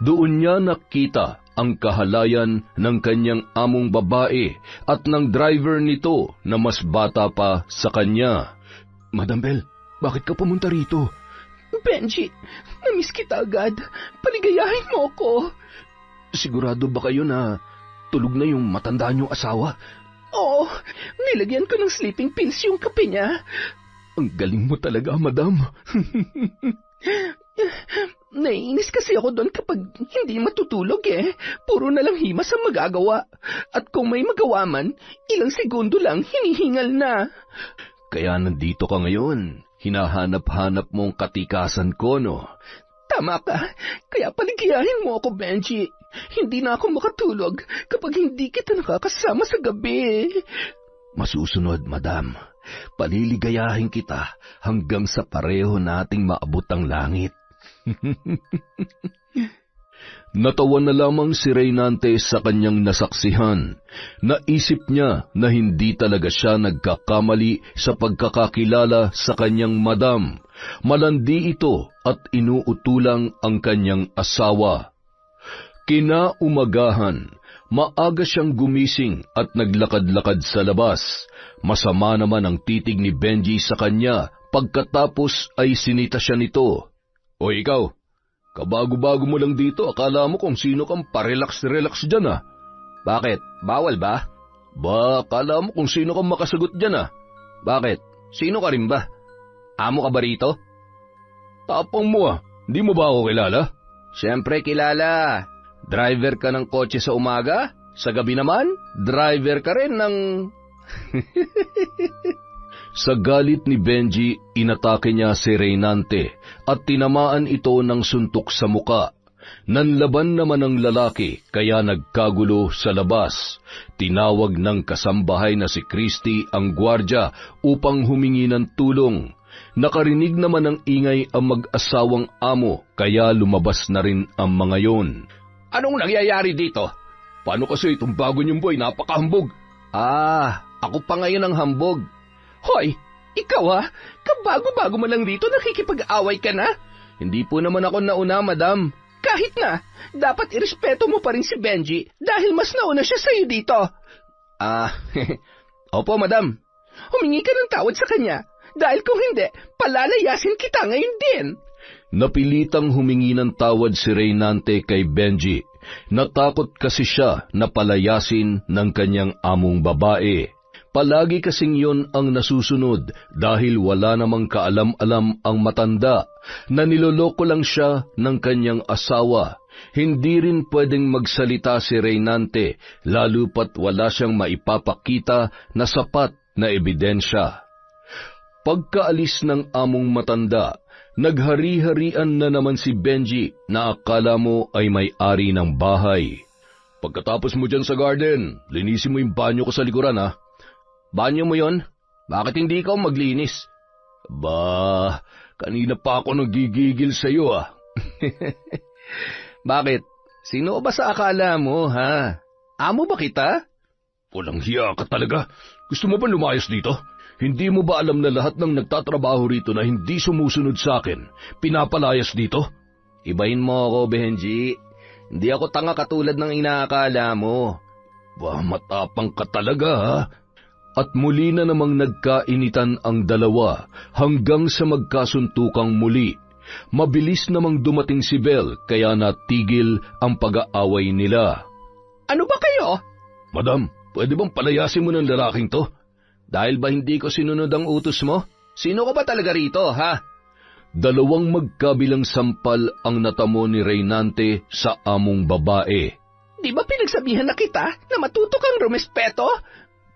Doon niya nakita ang kahalayan ng kanyang among babae at ng driver nito na mas bata pa sa kanya. Madam Belle, bakit ka pumunta rito? Benji, namiss kita agad. Paligayahin mo ako. Sigurado ba kayo na tulog na yung matanda niyong asawa? Oo, nilagyan ko ng sleeping pills yung kape niya. Ang galing mo talaga, madam. Naiinis kasi ako doon kapag hindi matutulog eh. Puro na lang himas ang magagawa. At kung may magawa man, ilang segundo lang hinihingal na. Kaya nandito ka ngayon. Hinahanap-hanap mong katikasan ko, no? Tama ka. Kaya paligayahin mo ako, Benji. Hindi na ako makatulog kapag hindi kita nakakasama sa gabi. Masusunod, madam. Paliligayahin kita hanggang sa pareho nating maabot ang langit. Natawa na lamang si Reynante sa kanyang nasaksihan. Naisip niya na hindi talaga siya nagkakamali sa pagkakakilala sa kanyang madam. Malandi ito at inuutulang ang kanyang asawa. Kinaumagahan, maaga siyang gumising at naglakad-lakad sa labas. Masama naman ang titig ni Benji sa kanya pagkatapos ay sinita siya nito. O ikaw, kabago-bago mo lang dito, akala mo kung sino kang parelax-relax dyan ah. Bakit? Bawal ba? Ba, akala mo kung sino kang makasagot dyan ah. Bakit? Sino ka rin ba? Amo ka ba rito? Tapang mo ah, hindi mo ba ako kilala? Siyempre kilala. Driver ka ng kotse sa umaga? Sa gabi naman, driver ka rin ng... Sa galit ni Benji, inatake niya si Reynante at tinamaan ito ng suntok sa muka. Nanlaban naman ang lalaki kaya nagkagulo sa labas. Tinawag ng kasambahay na si Christy ang gwardya upang humingi ng tulong. Nakarinig naman ng ingay ang mag-asawang amo kaya lumabas na rin ang mga yon. Anong nangyayari dito? Paano kasi itong bago niyong boy, napakahambog? Ako pa ngayon ang hambog. Hoy, ikaw kabago-bago mo lang dito, nakikipag-away ka na? Hindi po naman ako nauna, madam. Kahit na, dapat irespeto mo pa rin si Benji dahil mas nauna siya sa'yo dito. Opo, madam. Humingi ka ng tawad sa kanya dahil kung hindi, palalayasin kita ngayon din. Napilitang humingi ng tawad si Reynante kay Benji. Natakot kasi siya na palayasin ng kanyang among babae. Palagi kasing yun ang nasusunod dahil wala namang kaalam-alam ang matanda na niloloko lang siya ng kanyang asawa. Hindi rin pwedeng magsalita si Reynante lalo pat wala siyang maipapakita na sapat na ebidensya. Pagkaalis ng among matanda, naghari-harian na naman si Benji na akala mo ay may-ari ng bahay. Pagkatapos mo dyan sa garden, linisin mo yung banyo ko sa likuran ha. Banyo mo yon? Bakit hindi ikaw maglinis? Ba, kanina pa ako nagigigil sa iyo ah. Bakit? Sino ba sa akala mo ha? Amo ba kita? Walang hiya ka talaga. Gusto mo ba lumayas dito? Hindi mo ba alam na lahat ng nagtatrabaho rito na hindi sumusunod sa akin, pinapalayas dito? Ibahin mo ako, Benji. Hindi ako tanga katulad ng inaakala mo. Ba, matapang ka talaga ha? At muli na namang nagkainitan ang dalawa hanggang sa magkasuntukang muli. Mabilis namang dumating si Belle kaya natigil ang pag-aaway nila. Ano ba kayo? Madam, pwede bang palayasin mo ng lalaking to? Dahil ba hindi ko sinunod ang utos mo? Sino ka ba talaga rito, ha? Dalawang magkabilang sampal ang natamo ni Reynante sa among babae. Di ba pinagsabihan na kita na matuto kang rumespeto?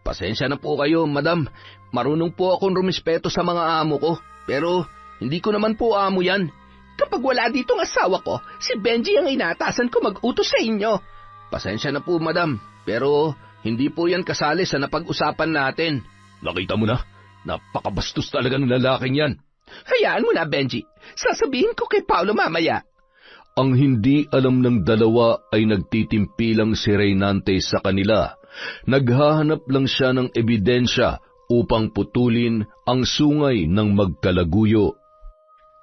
Pasensya na po kayo, madam. Marunong po akong rumespeto sa mga amo ko. Pero hindi ko naman po amo yan. Kapag wala ditong asawa ko, si Benji ang inaatasan ko mag-utos sa inyo. Pasensya na po, madam. Pero hindi po yan kasali sa napag-usapan natin. Nakita mo na? Napakabastos talaga ng lalaking yan. Hayaan mo na, Benji. Sasabihin ko kay Paolo mamaya. Ang hindi alam ng dalawa ay nagtitimpi lang si Reynante sa kanila Naghahanap lang siya ng ebidensya upang putulin ang sungay ng magkalaguyo.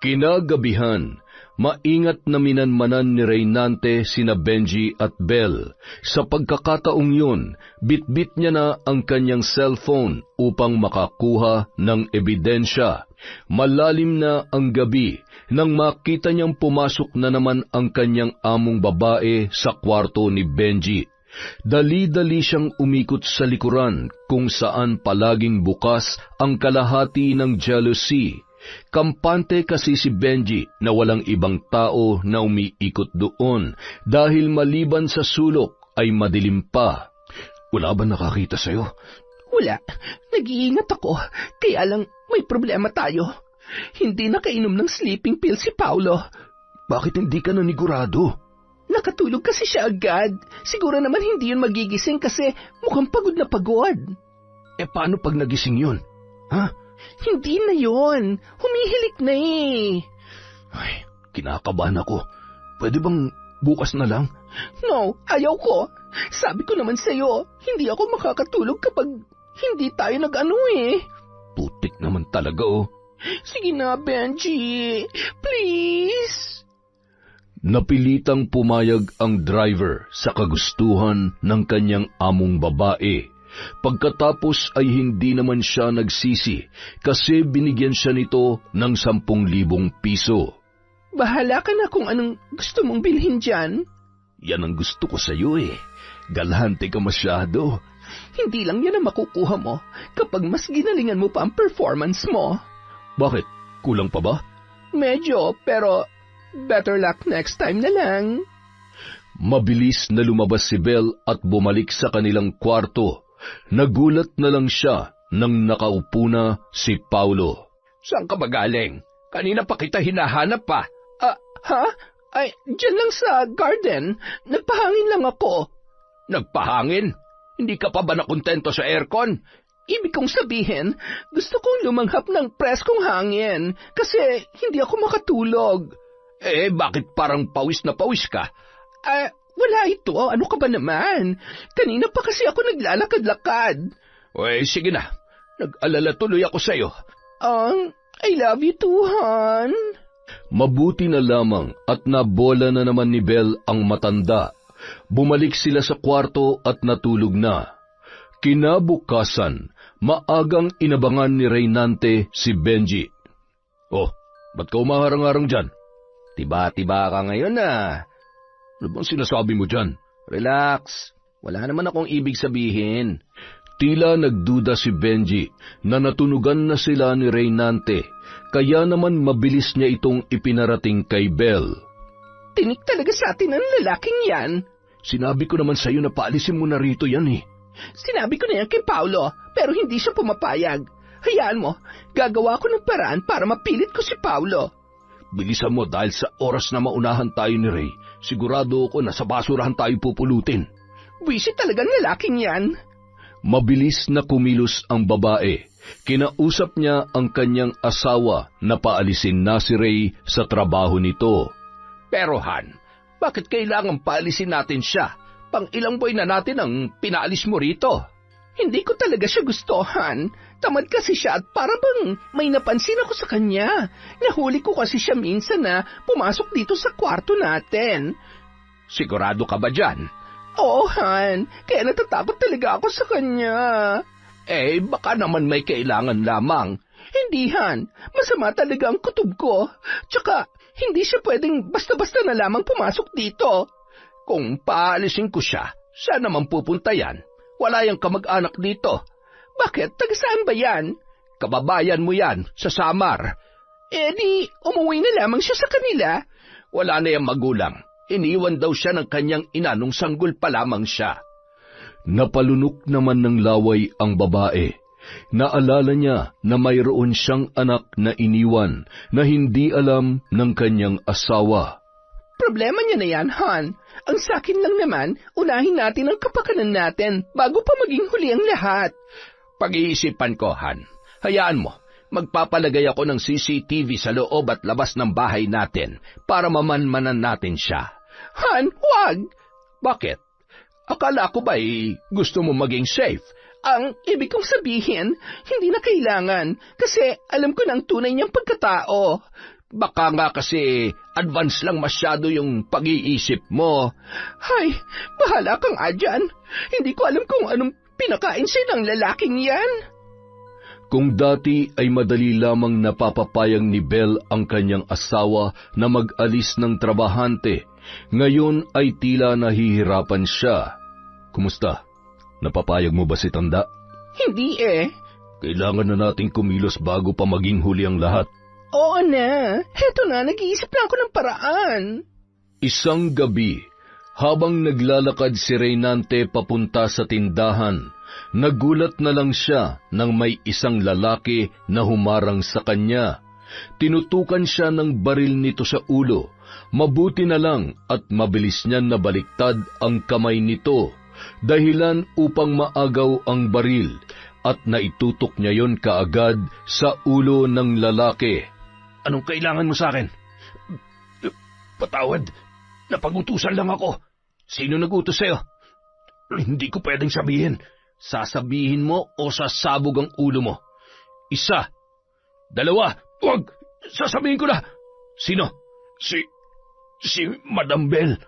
Kinagabihan, maingat na minanmanan ni Reynante sina Benji at Bel. Sa pagkakataong yun, bitbit niya na ang kanyang cellphone upang makakuha ng ebidensya. Malalim na ang gabi nang makita niyang pumasok na naman ang kanyang among babae sa kwarto ni Benji. Dali-dali siyang umikot sa likuran kung saan palaging bukas ang kalahati ng jealousy. Kampante kasi si Benji na walang ibang tao na umiikot doon dahil maliban sa sulok ay madilim pa. Wala ba nakakita sa'yo? Wala. Nag-iingat ako. Kaya lang may problema tayo. Hindi nakainom ng sleeping pill si Paulo. Bakit hindi ka nanigurado? Nakatulog kasi siya agad. Siguro naman hindi yun magigising kasi mukhang pagod na pagod. Paano pag nagising yun? Ha? Hindi na yun. Humihilik na eh. Ay, kinakabahan ako. Pwede bang bukas na lang? No, ayaw ko. Sabi ko naman sa'yo, hindi ako makakatulog kapag hindi tayo nag-ano eh. Putik naman talaga oh. Sige na, Benji. Please. Napilitang pumayag ang driver sa kagustuhan ng kanyang among babae. Pagkatapos ay hindi naman siya nagsisi kasi binigyan siya nito ng 10,000 piso. Bahala ka na kung anong gusto mong bilhin dyan. Yan ang gusto ko sa iyo eh. Galante ka masyado. Hindi lang yan ang makukuha mo kapag mas ginalingan mo pa ang performance mo. Bakit? Kulang pa ba? Medyo, pero better luck next time na lang. Mabilis na lumabas si Bel at bumalik sa kanilang kwarto. Nagulat na lang siya nang nakaupo na si Paulo. Saan ka ba galing? Kanina pa kita hinahanap pa. Ha? Ay, dyan lang sa garden. Nagpahangin lang ako. Nagpahangin? Hindi ka pa ba nakontento sa aircon? Ibig kong sabihin, gusto kong lumanghap ng preskong hangin kasi hindi ako makatulog. Bakit parang pawis na pawis ka? Wala ito. Ano ka ba naman? Kanina pa kasi ako naglalakad-lakad. Sige na. Nag-alala tuloy ako sa'yo. I love you too, hon. Mabuti na lamang at nabola na naman ni Bel ang matanda. Bumalik sila sa kwarto at natulog na. Kinabukasan, maagang inabangan ni Reynante si Benji. Oh, ba't ka umaharang-harang dyan? Tiba-tiba ka ngayon ah. Ano bang sinasabi mo dyan? Relax. Wala naman akong ibig sabihin. Tila nagduda si Benji na natunugan na sila ni Reynante, kaya naman mabilis niya itong ipinarating kay Bel. Tinik talaga sa atin ang lalaking yan. Sinabi ko naman sa'yo na paalisin mo na rito yan eh. Sinabi ko na yan kay Paulo, pero hindi siya pumapayag. Hayaan mo, gagawa ko ng paraan para mapilit ko si Paulo. Bilisan mo dahil sa oras na maunahan tayo ni Ray, sigurado ako na sa basurahan tayo pupulutin. Wisit talagang lalaking yan. Mabilis na kumilos ang babae. Kinausap niya ang kanyang asawa na paalisin na si Ray sa trabaho nito. Pero Han, bakit kailangan paalisin natin siya? Pang-ilang buwan na natin ang pinaalis mo rito. Hindi ko talaga siya gusto, Han. Tamad kasi siya at para bang may napansin ako sa kanya. Nahuli ko kasi siya minsan na pumasok dito sa kwarto natin. Sigurado ka ba dyan? Oo, Han. Kaya natatakot talaga ako sa kanya. Baka naman may kailangan lamang. Hindi, Han. Masama talaga ang kutob ko. Tsaka, hindi siya pwedeng basta-basta na lamang pumasok dito. Kung paalisin ko siya, saan naman pupunta yan? Wala yang kamag-anak dito. Bakit? Taga saan ba yan? Kababayan mo yan, sa Samar. Di, umuwi na lamang siya sa kanila. Wala na yung magulang. Iniwan daw siya ng kanyang ina nung sanggol pa lamang siya. Napalunok naman ng laway ang babae. Naalala niya na mayroon siyang anak na iniwan na hindi alam ng kanyang asawa. Problema niya na yan, Han. Ang sakin lang naman, unahin natin ang kapakanan natin bago pa maging huli ang lahat. Pag-iisipan ko, Han. Hayaan mo, magpapalagay ako ng CCTV sa loob at labas ng bahay natin para mamanmanan natin siya. Han, wag! Bakit? Akala ko ba'y gusto mo maging safe? Ang ibig kong sabihin, hindi na kailangan kasi alam ko ng tunay niyang pagkatao. Baka nga kasi advance lang masyado yung pag-iisip mo. Hay, bahala kang adyan. Hindi ko alam kung anong pinakain sa'yo ng lalaking yan. Kung dati ay madali lamang napapapayang ni Belle ang kanyang asawa na mag-alis ng trabahante, ngayon ay tila nahihirapan siya. Kumusta? Napapayag mo ba si Tanda? Hindi eh. Kailangan na nating kumilos bago pa maging huli ang lahat. Oo na. Heto na, nag-iisip na ako ng paraan. Isang gabi, habang naglalakad si Reynante papunta sa tindahan, nagulat na lang siya nang may isang lalaki na humarang sa kanya. Tinutukan siya ng baril nito sa ulo. Mabuti na lang at mabilis niyan nabaliktad ang kamay nito, dahilan upang maagaw ang baril at naitutok niya yon kaagad sa ulo ng lalaki. Anong kailangan mo sa akin? Patawad, napagutusan lang ako. Sino nagutos sa'yo? Hindi ko pwedeng sabihin. Sasabihin mo o sasabog ang ulo mo? Isa. Dalawa. Wag! Sasabihin ko na. Sino? Si Madam Belle.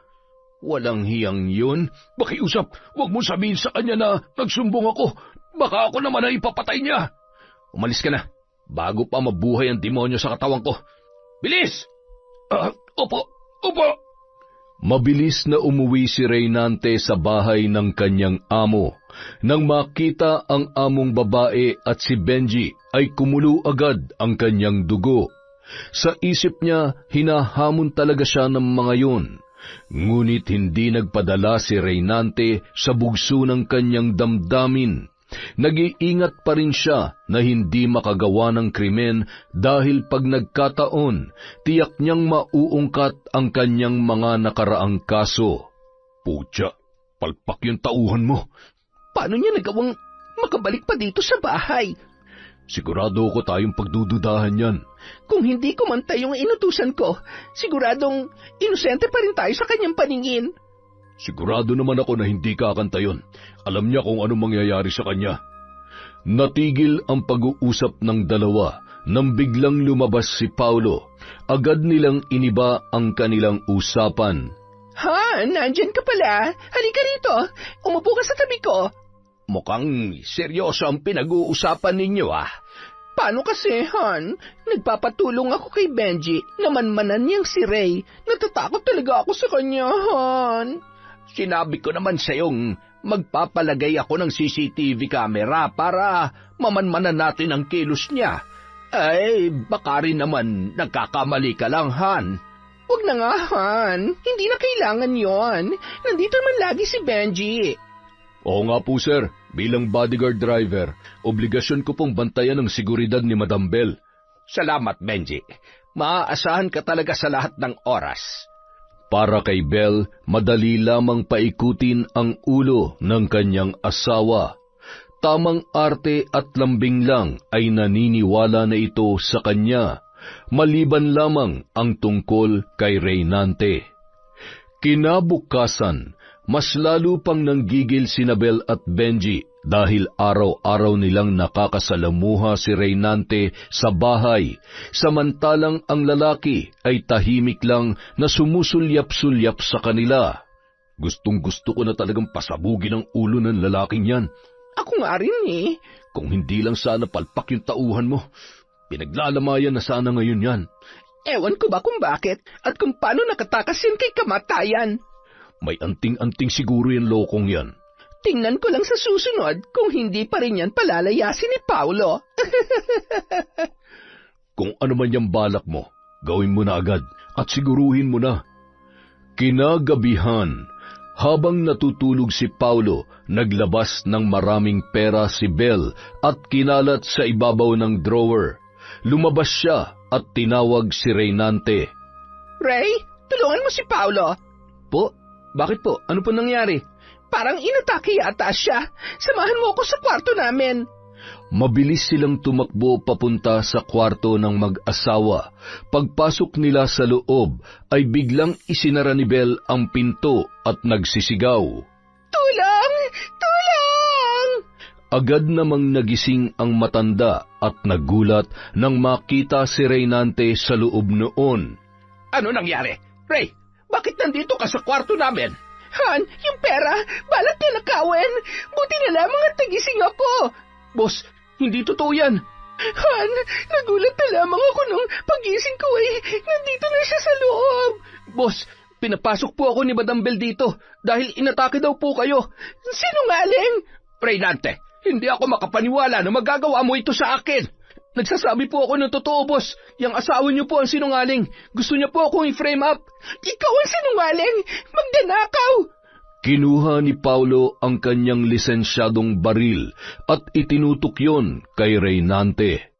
Walang hiyang yun. Pakiusap, huwag mo sabihin sa kanya na nagsumbong ako. Baka ako naman ay ipapatay niya. Umalis ka na, bago pa mabuhay ang demonyo sa katawan ko. Bilis! Opo. Mabilis na umuwi si Reynante sa bahay ng kanyang amo. Nang makita ang among babae at si Benji, ay kumulo agad ang kanyang dugo. Sa isip niya, hinahamon talaga siya ng mga yun. Ngunit hindi nagpadala si Reynante sa bugso ng kanyang damdamin. Nag-iingat pa rin siya na hindi makagawa ng krimen dahil pag nagkataon, tiyak niyang mauungkat ang kanyang mga nakaraang kaso. Putya, palpak yung tauhan mo. Paano niya nagawang makabalik pa dito sa bahay? Sigurado ko tayong pagdududahan yan. Kung hindi kumantay yung inutusan ko, siguradong inosente pa rin tayo sa kanyang paningin. Sigurado naman ako na hindi kakanta yun. Alam niya kung anong mangyayari sa kanya. Natigil ang pag-uusap ng dalawa nang biglang lumabas si Paulo. Agad nilang iniba ang kanilang usapan. Han, nandyan ka pala. Halika rito. Umupo ka sa tabi ko. Mukhang seryoso ang pinag-uusapan ninyo Paano kasi, Han? Nagpapatulong ako kay Benji. Namanmanan niyang si Ray. Natatakot talaga ako sa kanya, Han. Sinabi ko naman sa'yong magpapalagay ako ng CCTV camera para mamanmanan natin ang kilos niya. Ay, baka rin naman nagkakamali ka lang, Han. Huwag na nga, Han. Hindi na kailangan yon. Nandito naman lagi si Benji. Oo nga po, sir. Bilang bodyguard driver, obligasyon ko pong bantayan ang seguridad ni Madam Belle. Salamat, Benji. Maaasahan ka talaga sa lahat ng oras. Para kay Belle, madali lamang paikutin ang ulo ng kanyang asawa. Tamang arte at lambing lang ay naniniwala na ito sa kanya, maliban lamang ang tungkol kay Reynante. Kinabukasan, mas lalo pang nanggigil sina Belle at Benji dahil araw-araw nilang nakakasalamuha si Reynante sa bahay, samantalang ang lalaki ay tahimik lang na sumusulyap-sulyap sa kanila. Gustong-gusto ko na talagang pasabugin ang ulo ng lalaking yan. Ako nga rin Kung hindi lang sana palpak yung tauhan mo, pinaglalamayan na sana ngayon yan. Ewan ko ba kung bakit at kung paano nakatakas yan kay kamatayan. May anting-anting siguro yung lokong yan. Tingnan ko lang sa susunod kung hindi pa rin yan palalayasin ni Paulo. Kung ano man yung balak mo, gawin mo na agad at siguruhin mo na. Kinagabihan, habang natutulog si Paulo, naglabas ng maraming pera si Belle at kinalat sa ibabaw ng drawer. Lumabas siya at tinawag si Reynante. Ray, tulungan mo si Paulo. Po? Bakit po? Ano po nangyari? Parang inatake yata siya. Samahan mo ako sa kwarto namin. Mabilis silang tumakbo papunta sa kwarto ng mag-asawa. Pagpasok nila sa loob, ay biglang isinara ni Belle ang pinto at nagsisigaw. Tulong! Tulong! Agad namang nagising ang matanda at nagulat nang makita si Reynante sa loob noon. Ano nangyari? Ray, bakit nandito ka sa kwarto namin? Han, yung pera, balak niya nakawin. Buti na lamang at nagising ako. Boss, hindi totoo yan. Han, nagulat na lamang ako nung pagising ko nandito na siya sa loob. Boss, pinapasok po ako ni Madam Bell dito dahil inatake daw po kayo. Sinungaling! Reynante, hindi ako makapaniwala na magagawa mo ito sa akin. Nagsasabi po ako ng totoo, boss. Yang asawa niyo po ang sinungaling. Gusto niya po akong i-frame up. Ikaw ang sinungaling! Magdanakaw! Kinuha ni Paulo ang kanyang lisensyadong baril at itinutok yon kay Reynante.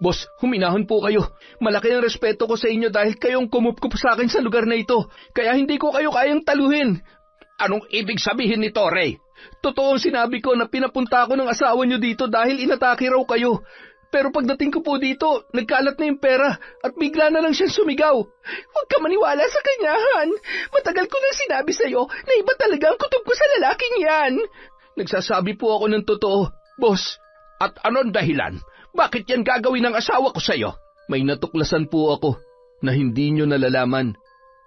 Boss, huminahon po kayo. Malaki ang respeto ko sa inyo dahil kayong kumupkup sa akin sa lugar na ito. Kaya hindi ko kayo kayang taluhin. Anong ibig sabihin nito, Ray? Totoo ang sinabi ko na pinapunta ako ng asawa niyo dito dahil inatake raw kayo. Pero pagdating ko po dito, nagkalat na yung pera at bigla na lang siyang sumigaw. Huwag ka maniwala sa kanya, Han. Matagal ko nang sinabi sa'yo na iba talaga ang kutob ko sa lalaking yan. Nagsasabi po ako ng totoo, boss. At anong dahilan? Bakit yan gagawin ng asawa ko sa'yo? May natuklasan po ako na hindi nyo nalalaman.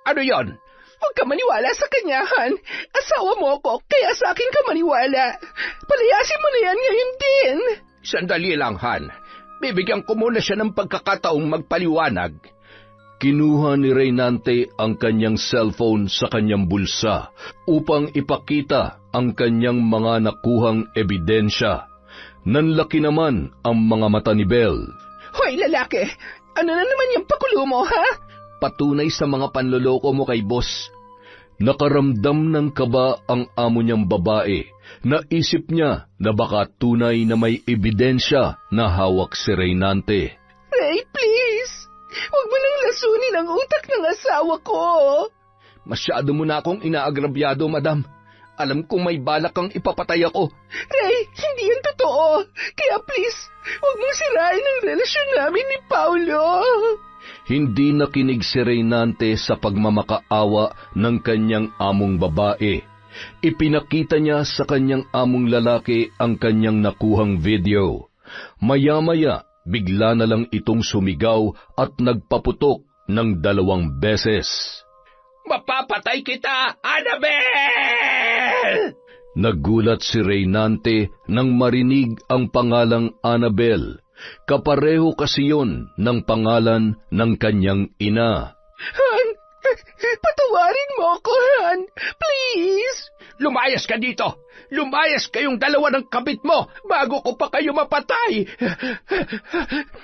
Ano yon? Huwag ka maniwala sa kanya, Han. Asawa mo ako, kaya sa akin ka maniwala. Palayasin mo na yan ngayon din. Sandali lang, Han. Bibigyan ko muna siya ng pagkakataong magpaliwanag. Kinuha ni Reynante ang kanyang cellphone sa kanyang bulsa upang ipakita ang kanyang mga nakuhang ebidensya. Nanlaki naman ang mga mata ni Bell. Hoy, lalaki! Ano na naman yung pakulo mo, ha? Patunay sa mga panloloko mo kay boss. Nakaramdam ng kaba ang amo niyang babae. Naisip niya na baka tunay na may ebidensya na hawak si Reynante. Ray, please! Huwag mo nang lasunin ang utak ng asawa ko! Masyado mo na akong inaagrabyado, madam. Alam kong may balak kang ipapatay ako. Ray, hindi yan totoo! Kaya please, huwag mong sirain ang relasyon namin ni Paulo! Hindi nakinig si Reynante sa pagmamakaawa ng kanyang among babae. Ipinakita niya sa kanyang among lalaki ang kanyang nakuhang video. Maya-maya, bigla na lang itong sumigaw at nagpaputok ng 2 beses. Mapapatay kita, Annabel! Nagulat si Reynante nang marinig ang pangalang Annabel. Kapareho kasi yon ng pangalan ng kanyang ina. Han, patawarin mo ako, Han. Please! Lumayas ka dito! Lumayas kayong dalawa ng kabit mo bago ko pa kayo mapatay!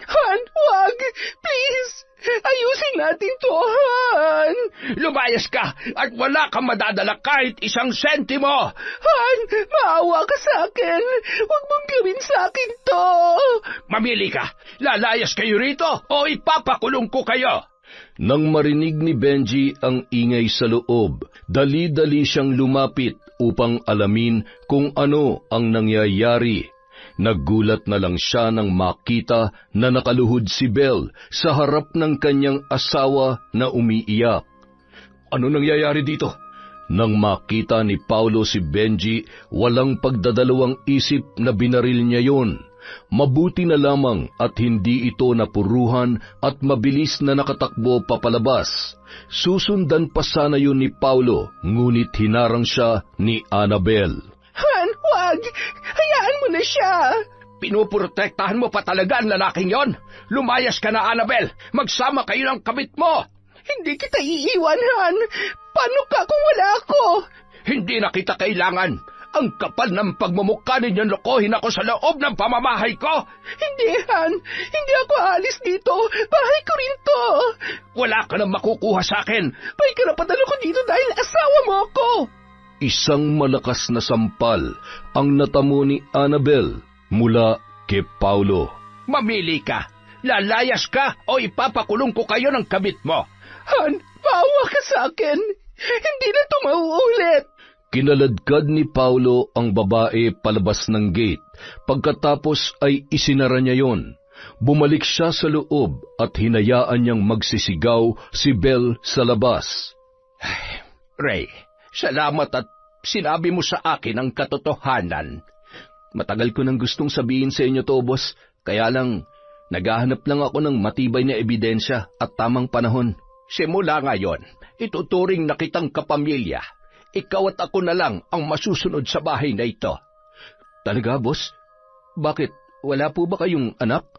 Han, wag! Please! Ayusin natin to, Han! Lumayas ka at wala kang madadala kahit 1 sentimo! Han, maawa ka sa akin! Huwag mong gawin sa akin to! Mamili ka! Lalayas kayo rito o ipapakulong ko kayo! Nang marinig ni Benji ang ingay sa loob, dali-dali siyang lumapit upang alamin kung ano ang nangyayari. Naggulat na lang siya nang makita na nakaluhod si Bell sa harap ng kanyang asawa na umiiyak. Ano nangyayari dito? Nang makita ni Paulo si Benji, walang pagdadalawang isip na binaril niya yon. Mabuti na lamang at hindi ito napuruhan at mabilis na nakatakbo papalabas. Susundan pa sana yun ni Paulo, ngunit hinarang siya ni Annabel. Han, wag! Hayaan mo na siya! Pinuprotektahan mo pa talaga ang lalaking yon? Lumayas ka na, Annabel! Magsama kayo ng kabit mo! Hindi kita iiwan, Han! Paano ka kung wala ako? Hindi na kita kailangan! Ang kapal ng pagmumukha ninyong lokohin ako sa loob ng pamamahay ko! Hindi, Han! Hindi ako aalis dito! Bahay ko rin to! Wala ka nang makukuha sa akin! May karapatan ako dito dahil asawa mo ako! Isang malakas na sampal ang natamo ni Annabel mula kay Paulo. Mamili ka! Lalayas ka o ipapakulong ko kayo ng kabit mo! Han, maawa ka sa akin! Hindi na ito mauulit! Kinaladkad ni Paulo ang babae palabas ng gate. Pagkatapos ay isinara niya yon. Bumalik siya sa loob at hinayaan niyang magsisigaw si Bell sa labas. Ray, salamat at sinabi mo sa akin ang katotohanan. Matagal ko nang gustong sabihin sa inyo to, boss. Kaya lang, naghahanap lang ako ng matibay na ebidensya at tamang panahon. Simula ngayon, ituturing na kitang kapamilya. Ikaw at ako na lang ang masusunod sa bahay na ito. Talaga, boss? Bakit? Wala po ba kayong anak?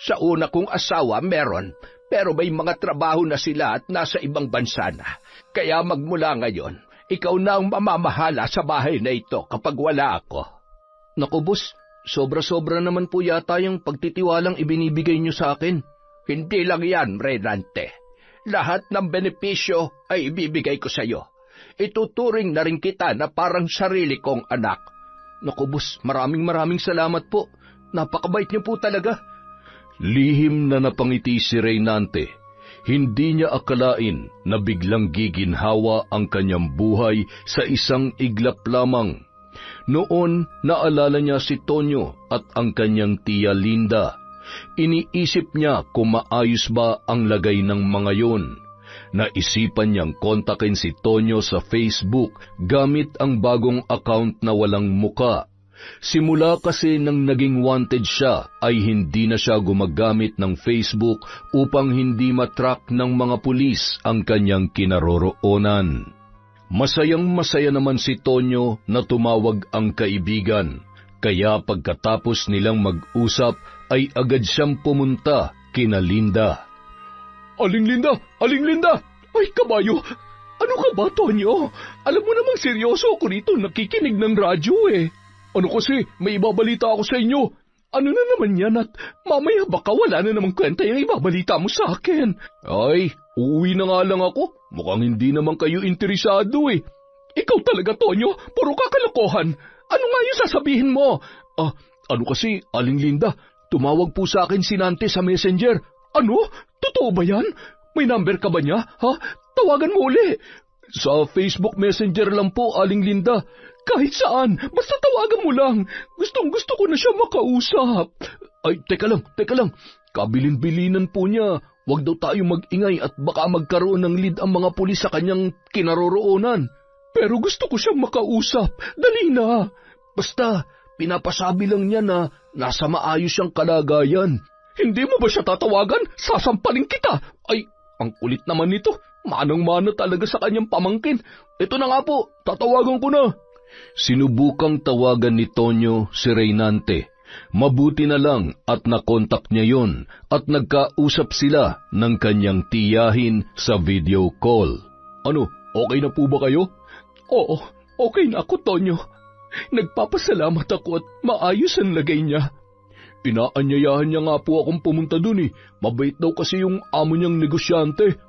Sa una kong asawa, meron. Pero may mga trabaho na sila at nasa ibang bansa na. Kaya magmula ngayon, ikaw na ang mamamahala sa bahay na ito kapag wala ako. Naku, boss, sobra-sobra naman po yata yung pagtitiwalang ibinibigay niyo sa akin. Hindi lang yan, Renante. Lahat ng benepisyo ay ibibigay ko sa iyo. Ituturing na rin kita na parang sarili kong anak. Naku, boss, maraming salamat po. Napakabait niyo po talaga. Lihim na napangiti si Reynante. Hindi niya akalain na biglang giginhawa ang kanyang buhay sa isang iglap lamang. Noon, naalala niya si Tonyo at ang kanyang tiya Linda. Iniisip niya kung maayos ba ang lagay ng mga yon. Naisipan niyang kontakin si Tonyo sa Facebook gamit ang bagong account na walang muka. Simula kasi nang naging wanted siya ay hindi na siya gumagamit ng Facebook upang hindi matrack ng mga pulis ang kanyang kinaroroonan. Masayang-masaya naman si Tonyo na tumawag ang kaibigan, kaya pagkatapos nilang mag-usap ay agad siyang pumunta kina Linda. Aling Linda! Aling Linda! Ay, kabayo! Ano ka ba, Tonyo? Alam mo namang seryoso ako rito nakikinig ng radyo eh. Ano kasi, may ibabalita ako sa inyo. Ano na naman yan at mamaya baka wala na namang kwenta yung ibabalita mo sa akin. Ay, uuwi na nga lang ako. Mukhang hindi naman kayo interesado eh. Ikaw talaga, Tonyo, puro kakalokohan. Ano nga yung sasabihin mo? Ano kasi, Aling Linda, tumawag po sa akin si Nante sa Messenger. Ano? Totoo ba yan? May number ka ba niya? Ha? Tawagan mo uli. Sa Facebook Messenger lang po, Aling Linda. Kahit saan, basta tawagan mo lang. Gustong-gusto ko na siya makausap. Ay, teka lang. Kabilin-bilinan po niya. Huwag daw tayo mag-ingay at baka magkaroon ng lead ang mga pulis sa kanyang kinaroroonan. Pero gusto ko siyang makausap. Dali na. Basta, pinapasabi lang niya na nasa maayos siyang kalagayan. Hindi mo ba siya tatawagan? Sasampalin kita. Ay, ang kulit naman nito. Manang-mana talaga sa kanyang pamangkin. Ito na nga po, tatawagan ko na. Sinubukang tawagan ni Tonyo si Reynante. Mabuti na lang at nakontak niya yon at nagkausap sila ng kanyang tiyahin sa video call. Ano, okay na po ba kayo? Oo, okay na ako, Tonyo. Nagpapasalamat ako at maayos ang lagay niya. Inaanyayahan niya nga po akong pumunta dun eh. Mabait daw kasi yung amo niyang negosyante.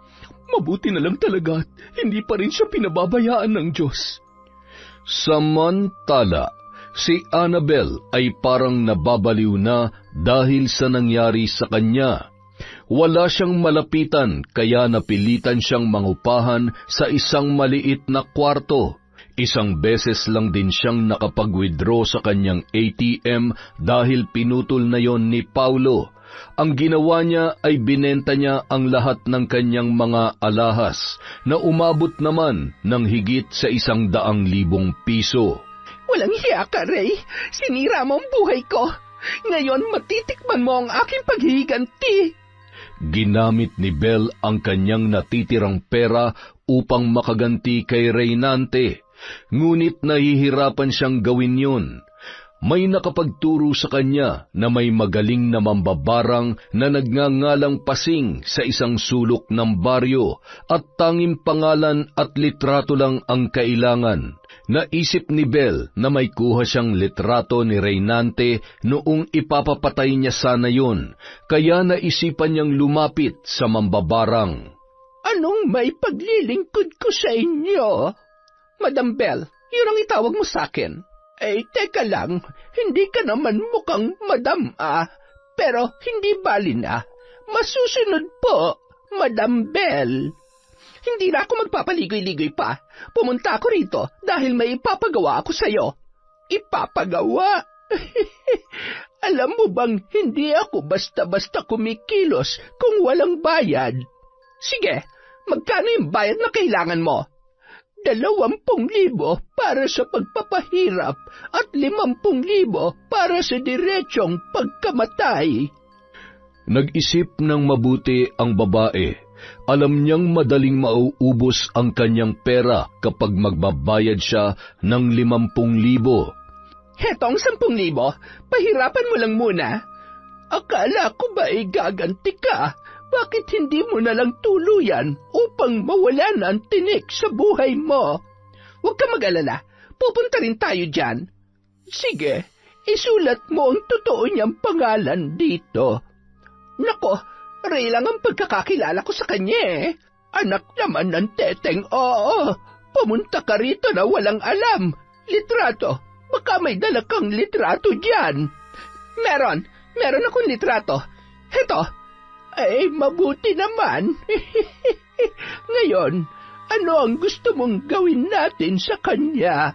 Mabuti na lang talaga at hindi pa rin siya pinababayaan ng Diyos. Samantala, si Annabel ay parang nababaliw na dahil sa nangyari sa kanya. Wala siyang malapitan kaya napilitan siyang mangupahan sa isang maliit na kwarto. Isang beses lang din siyang nakapag-withdraw sa kanyang ATM dahil pinutol na yon ni Paulo. Ang ginawa niya ay binenta niya ang lahat ng kanyang mga alahas na umabot naman ng higit sa 100,000 piso. Walang hiya ka, Ray. Sinira mo ang buhay ko. Ngayon matitikman mo ang aking paghihiganti. Ginamit ni Bel ang kanyang natitirang pera upang makaganti kay Reynante. Ngunit nahihirapan siyang gawin yun. May nakapagturo sa kanya na may magaling na mambabarang na nagngangalang Pasing sa isang sulok ng baryo at tanging pangalan at litrato lang ang kailangan. Naisip ni Bel na may kuha siyang litrato ni Reynante noong ipapapatay niya sana yun, kaya naisipan niyang lumapit sa mambabarang. Anong may paglilingkod ko sa inyo? Madam Bel, yun ang itawag mo sa akin. Eh, teka lang, hindi ka naman mukhang madam pero hindi bali na. Masusunod po, Madam Bel. Hindi na ako magpapaligoy-ligoy pa. Pumunta ako rito dahil may ipapagawa ako sa'yo. Ipapagawa? Alam mo bang hindi ako basta-basta kumikilos kung walang bayad? Sige, magkano yung bayad na kailangan mo? 20,000 para sa pagpapahirap at 50,000 para sa diretsong pagkamatay. Nag-isip ng mabuti ang babae. Alam niyang madaling mauubos ang kanyang pera kapag magbabayad siya ng 50,000. Hetong 10,000, pahirapan mo lang muna. Akala ko ba gaganti ka? Bakit hindi mo na lang tuluyan upang mawala na ang tinik sa buhay mo? Huwag ka mag-alala, pupunta rin tayo dyan. Sige, isulat mo ang totoo niyang pangalan dito. Nako, Ray lang ang pagkakakilala ko sa kanya eh. Anak naman ng teteng, oo. Pumunta ka rito na walang alam. Litrato, baka may dala kang litrato dyan. Meron akong litrato. Heto, mabuti naman. Ngayon, ano ang gusto mong gawin natin sa kanya?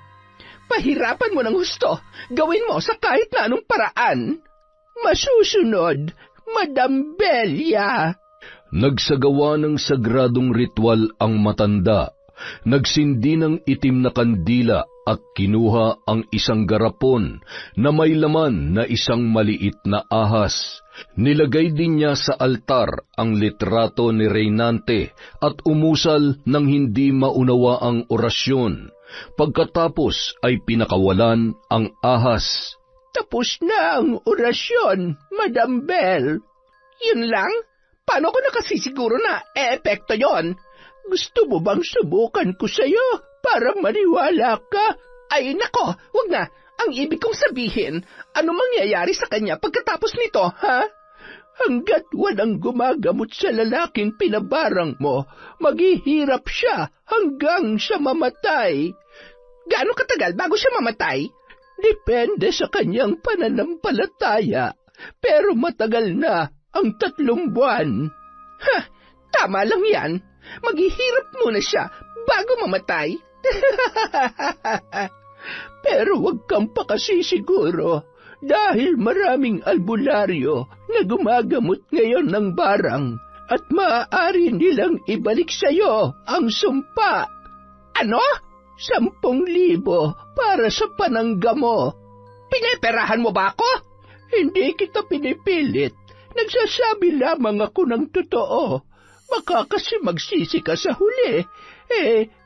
Pahirapan mo ng husto. Gawin mo sa kahit na anong paraan. Masusunod, Madam Belia. Nagsagawa ng sagradong ritual ang matanda. Nagsindi ng itim na kandila at kinuha ang isang garapon na may laman na isang maliit na ahas. Nilagay din niya sa altar ang litrato ni Reynante at umusal ng hindi maunawa ang orasyon. Pagkatapos ay pinakawalan ang ahas. Tapos na ang orasyon, Madam Bell. Yun lang? Paano ko nakasisiguro na epekto yon? Gusto mo bang subukan ko sa'yo para maniwala ka? Ay nako, wag na. Ang ibig kong sabihin, ano mangyayari sa kanya pagkatapos nito, ha? Hanggat walang gumagamot sa lalaking pinabarang mo, maghihirap siya hanggang sa mamatay. Gaano katagal bago siya mamatay? Depende sa kanyang pananampalataya, pero matagal na ang 3 buwan. Ha, tama lang yan. Maghihirap muna siya bago mamatay. Pero wag kang pakasisiguro dahil maraming albularyo na gumagamot ngayon ng barang at maaari nilang ibalik sa'yo ang sumpa. Ano? 10,000 para sa panangga mo. Pineperahan mo ba ako? Hindi kita pinipilit. Nagsasabi lamang ako ng totoo. Baka kasi magsisi ka sa huli.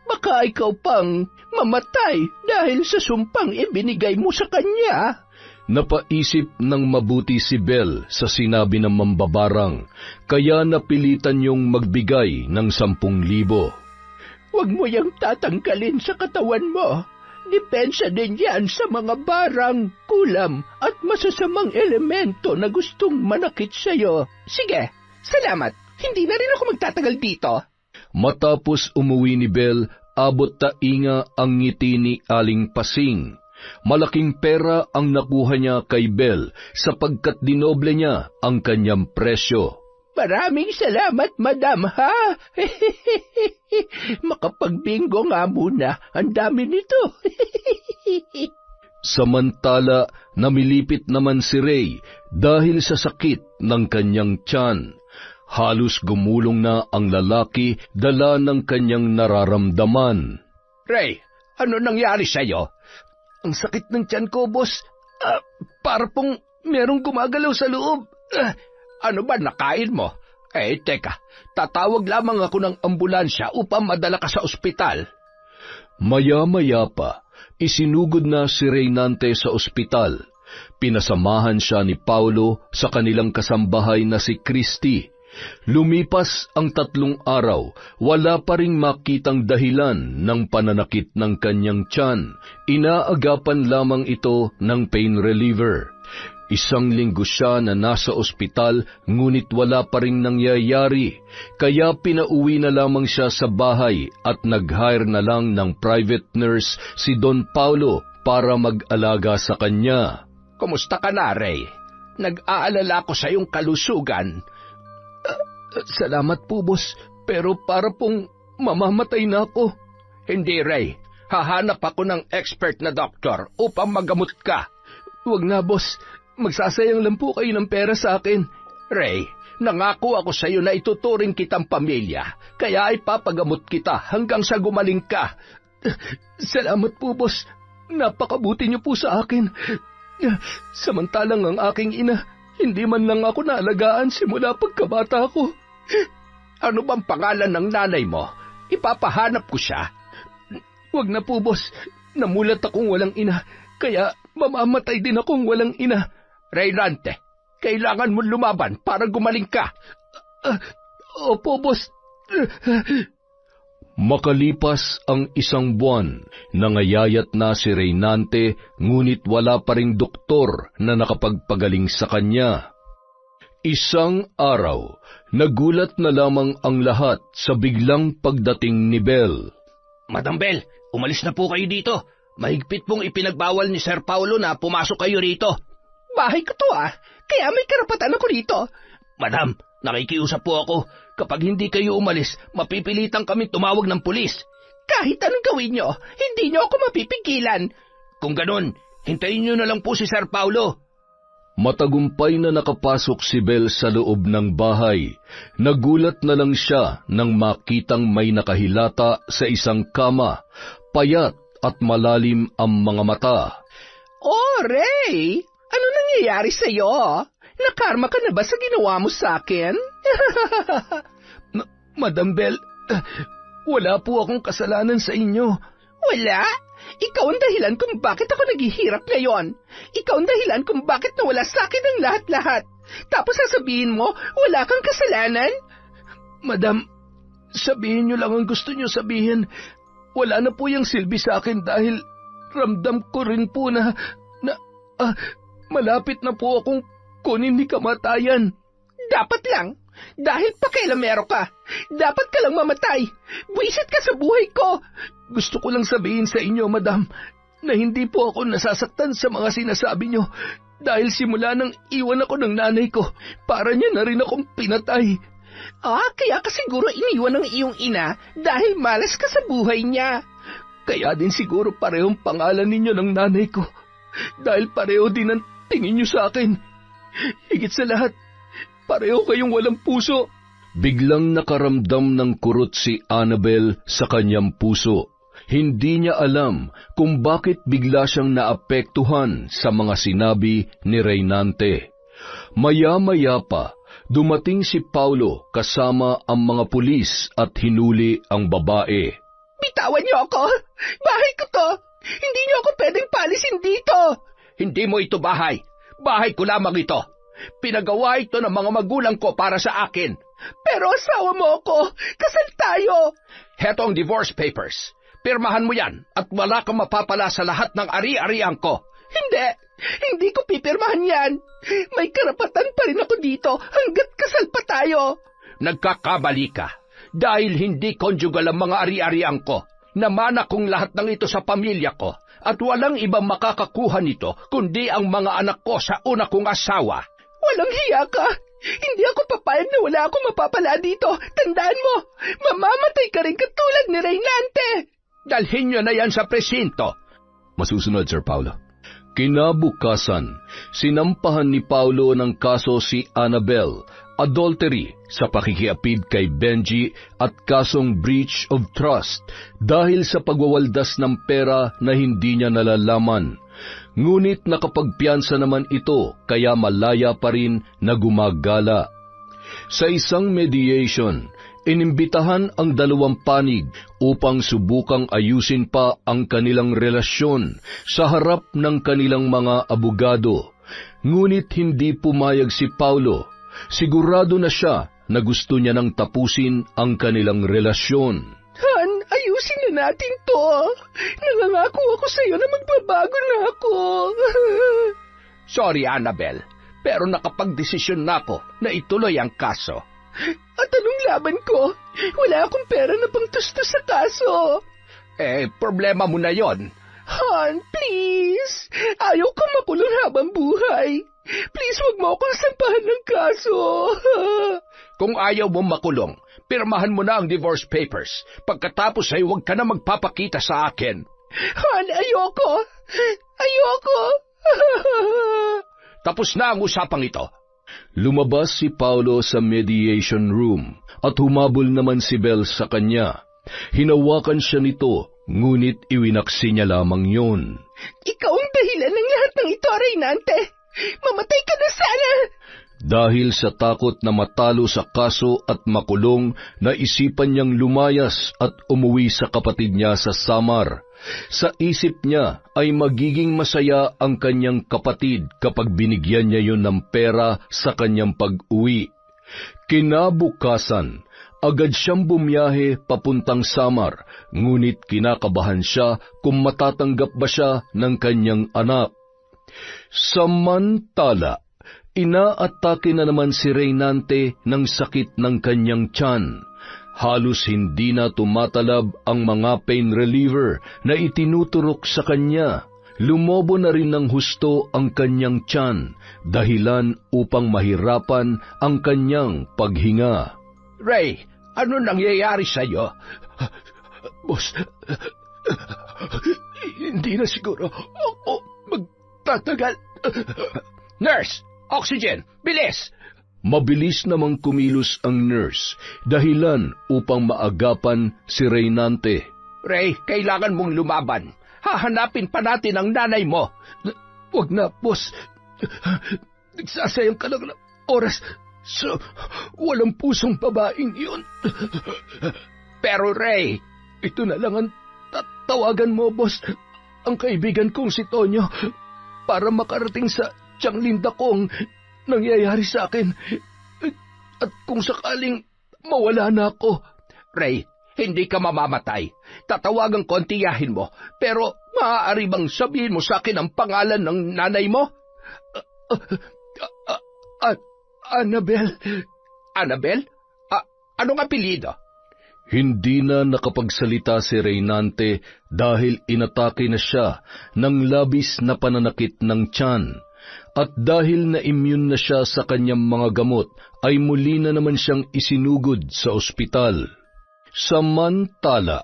Baka ikaw pang mamatay dahil sa sumpang ibinigay mo sa kanya. Napaisip ng mabuti si Bell sa sinabi ng mambabarang, kaya napilitan niyong magbigay ng 10,000. Huwag mo yang tatanggalin sa katawan mo. Depensa din yan sa mga barang, kulam at masasamang elemento na gustong manakit sa'yo. Sige, salamat. Hindi na rin ako magtatagal dito. Matapos umuwi ni Bell, abot tainga ang ngiti ni Aling Pasing. Malaking pera ang nakuha niya kay Bell sapagkat dinoble niya ang kanyang presyo. Maraming salamat, madam, ha? Makapagbingo nga muna. Ang dami nito. Samantala, namilipit naman si Ray dahil sa sakit ng kanyang tiyan. Halos gumulong na ang lalaki dala ng kanyang nararamdaman. Ray, ano nangyari sa'yo? Ang sakit ng tiyan ko, boss. Para pong merong gumagalaw sa loob. Ano ba nakain mo? Teka, tatawag lamang ako ng ambulansya upang madala ka sa ospital. Maya-maya pa, isinugod na si Reynante sa ospital. Pinasamahan siya ni Paulo sa kanilang kasambahay na si Christy. Lumipas ang 3 araw, wala pa ring makitang dahilan ng pananakit ng kanyang tiyan. Inaagapan lamang ito ng pain reliever. 1 linggo siya na nasa ospital, ngunit wala pa ring nangyayari. Kaya pinauwi na lamang siya sa bahay at nag-hire na lang ng private nurse si Don Paulo para mag-alaga sa kanya. Kumusta ka na, Ray? Nag-aalala ko sa iyong kalusugan. Salamat po, boss. Pero para pong mamamatay na ako. Hindi, Ray. Hahanap ako ng expert na doktor upang magamot ka. Huwag na, boss. Magsasayang lang po kayo ng pera sa akin. Ray, nangako ako sa iyo na ituturing kitang pamilya, kaya ipapagamot kita hanggang sa gumaling ka. Salamat po, boss. Napakabuti niyo po sa akin. Samantalang ang aking ina, hindi man lang ako naalagaan simula pagkabata ko. Ano bang pangalan ng nanay mo? Ipapahanap ko siya. Wag na po, boss. Namulat akong walang ina, kaya mamamatay din akong walang ina. Reynante, kailangan mo lumaban para gumaling ka. Opo, boss. Makalipas ang 1 buwan, nangayayat na si Reynante, ngunit wala pa ring doktor na nakapagpagaling sa kanya. Isang araw, nagulat na lamang ang lahat sa biglang pagdating ni Belle. Madam Belle, umalis na po kayo dito. Mahigpit pong ipinagbawal ni Sir Paulo na pumasok kayo rito. Bahay ko to kaya may karapatan ako rito. Madam, nakikiusap po ako. Kapag hindi kayo umalis, mapipilitan kami tumawag ng pulis. Kahit anong gawin nyo, hindi nyo ako mapipigilan. Kung ganun, hintayin nyo na lang po si Sir Paulo. Matagumpay na nakapasok si Belle sa loob ng bahay. Nagulat na lang siya nang makitang may nakahilata sa isang kama, payat at malalim ang mga mata. Oh, Ray! Ano nangyayari sa'yo? Nakarma ka na ba sa ginawa mo sa akin? Madam Belle, wala po akong kasalanan sa inyo. Wala? Ikaw ang dahilan kung bakit ako naghihirap ngayon. Ikaw ang dahilan kung bakit nawala sa akin ang lahat-lahat. Tapos sasabihin mo, wala kang kasalanan? Madam, sabihin niyo lang ang gusto niyo sabihin. Wala na po yung silbi sa akin dahil ramdam ko rin po na malapit na po akong kunin ni kamatayan. Dapat lang. Dahil pakailamero ka. Dapat ka lang mamatay. Buwisit ka sa buhay ko. Gusto ko lang sabihin sa inyo, madam, na hindi po ako nasasaktan sa mga sinasabi nyo. Dahil simula nang iwan ako ng nanay ko, para niya na rin akong pinatay. Kaya ka siguro iniwan ng iyong ina dahil malas ka sa buhay niya. Kaya din siguro parehong pangalan ninyo ng nanay ko. Dahil pareho din ang tingin nyo sa akin. Higit sa lahat, pareho kayong walang puso. Biglang nakaramdam ng kurot si Annabel sa kanyang puso. Hindi niya alam kung bakit bigla siyang naapektuhan sa mga sinabi ni Reynante. Maya-maya pa, dumating si Paulo kasama ang mga pulis at hinuli ang babae. Bitawan niyo ako! Bahay ko to! Hindi niyo ako pwedeng palisin dito! Hindi mo ito bahay. Bahay ko lamang ito. Pinagawa ito ng mga magulang ko para sa akin. Pero asawa mo ako! Kasal tayo! Heto ang divorce papers. Pirmahan mo yan at wala kang mapapala sa lahat ng ari-arian ko. Hindi! Hindi ko pipirmahan yan! May karapatan pa rin ako dito hanggat kasal pa tayo! Nagkakamali ka. Dahil hindi conjugal ang mga ari-arian ko. Namana kong lahat ng ito sa pamilya ko at walang ibang makakakuha nito kundi ang mga anak ko sa una kong asawa. Walang hiya ka! Hindi ako papayag na wala akong mapapala dito. Tandaan mo, mamamatay ka rin katulad ni Reynante. Dalhin nyo na yan sa presinto. Masusunod, Sir Paulo. Kinabukasan, sinampahan ni Paulo ng kaso si Annabel, adultery sa pakikiapid kay Benji at kasong breach of trust dahil sa pagwawaldas ng pera na hindi niya nalalaman. Ngunit nakapagpiyansa naman ito kaya malaya pa rin na gumagala. Sa isang mediation, inimbitahan ang dalawang panig upang subukang ayusin pa ang kanilang relasyon sa harap ng kanilang mga abogado. Ngunit hindi pumayag si Paulo. Sigurado na siya na gusto niya nang tapusin ang kanilang relasyon. Han, ayusin na natin to. Nangangako ako sa iyo na magbabago na ako. Sorry, Annabel, pero nakapagdesisyon na ako na ituloy ang kaso. At anong laban ko? Wala akong pera na pangtustos sa kaso. Problema mo na yon. Han, please. Ayaw ko makulong habang buhay. Please, wag mo akong sampahan ng kaso. Kung ayaw mo makulong, pirmahan mo na ang divorce papers. Pagkatapos ay huwag ka na magpapakita sa akin. Han, ayoko. Ayoko. Tapos na ang usapang ito. Lumabas si Paulo sa mediation room at humabol naman si Belle sa kanya. Hinawakan siya nito, ngunit iwinaksi niya lamang yun. Ikaw ang dahilan ng lahat ng ito, Reynante. Mamatay ka na sana! Dahil sa takot na matalo sa kaso at makulong, naisipan niyang lumayas at umuwi sa kapatid niya sa Samar. Sa isip niya ay magiging masaya ang kanyang kapatid kapag binigyan niya yun ng pera sa kanyang pag-uwi. Kinabukasan, agad siyang bumiyahe papuntang Samar, ngunit kinakabahan siya kung matatanggap ba siya ng kanyang anak. Samantala, inaatake na naman si Reynante ng sakit ng kanyang tiyan. Halos hindi na tumatalab ang mga pain reliever na itinuturok sa kanya. Lumobo na rin ng husto ang kanyang tiyan, dahilan upang mahirapan ang kanyang paghinga. Ray, ano nangyayari sa'yo? Boss, hindi na siguro ako magtatagal. Nurse! Oxygen! Bilis! Mabilis namang kumilos ang nurse, dahilan upang maagapan si Reynante. Ray, kailangan mong lumaban. Hahanapin pa natin ang nanay mo. Wag na, boss. Nagsasayang ka lang ng oras sa walang pusong babaeng yun. Pero Ray, ito na lang ang tawagan mo, boss. Ang kaibigan kong si Tonyo para makarating sa tiyang Linda kong nangyayari sa akin. At kung sakaling mawala na ako. Ray, hindi ka mamamatay. Tatawagan ko ang tiyahin mo, pero maaari bang sabihin mo sa akin ang pangalan ng nanay mo? Annabel. Annabel? Anong apelyido? Hindi na nakapagsalita si Reynante dahil inatake na siya ng labis na pananakit ng tiyan. At dahil na-immune na siya sa kanyang mga gamot, ay muli na naman siyang isinugod sa ospital. Samantala,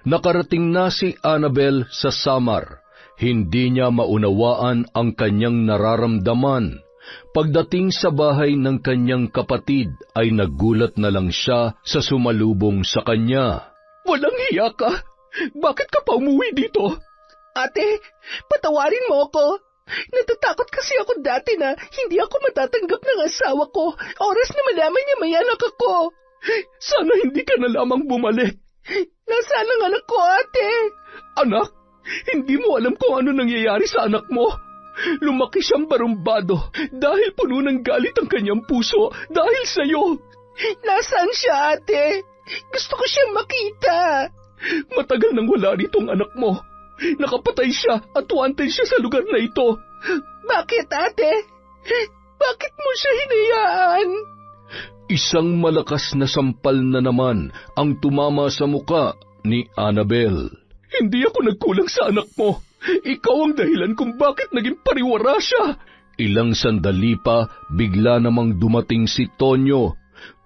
nakarating na si Annabel sa Samar. Hindi niya maunawaan ang kanyang nararamdaman. Pagdating sa bahay ng kanyang kapatid, ay nagulat na lang siya sa sumalubong sa kanya. Walang hiya ka? Bakit ka pa umuwi dito? Ate, patawarin mo ako. Natatakot kasi ako dati na hindi ako matatanggap ng asawa ko. Oras na malaman niya may anak ako. Sana hindi ka na lamang bumalik. Nasaan ang anak ko, ate? Anak? Hindi mo alam kung ano nangyayari sa anak mo. Lumaki siyang barumbado dahil puno ng galit ang kanyang puso dahil sa'yo. Nasaan siya, ate? Gusto ko siyang makita. Matagal nang wala ritong anak mo. Nakapatay siya at wanted siya sa lugar na ito. Bakit, ate? Bakit mo siya hinayaan? Isang malakas na sampal na naman ang tumama sa muka ni Annabel. Hindi ako nagkulang sa anak mo. Ikaw ang dahilan kung bakit naging pariwara siya. Ilang sandali pa, bigla namang dumating si Tonyo.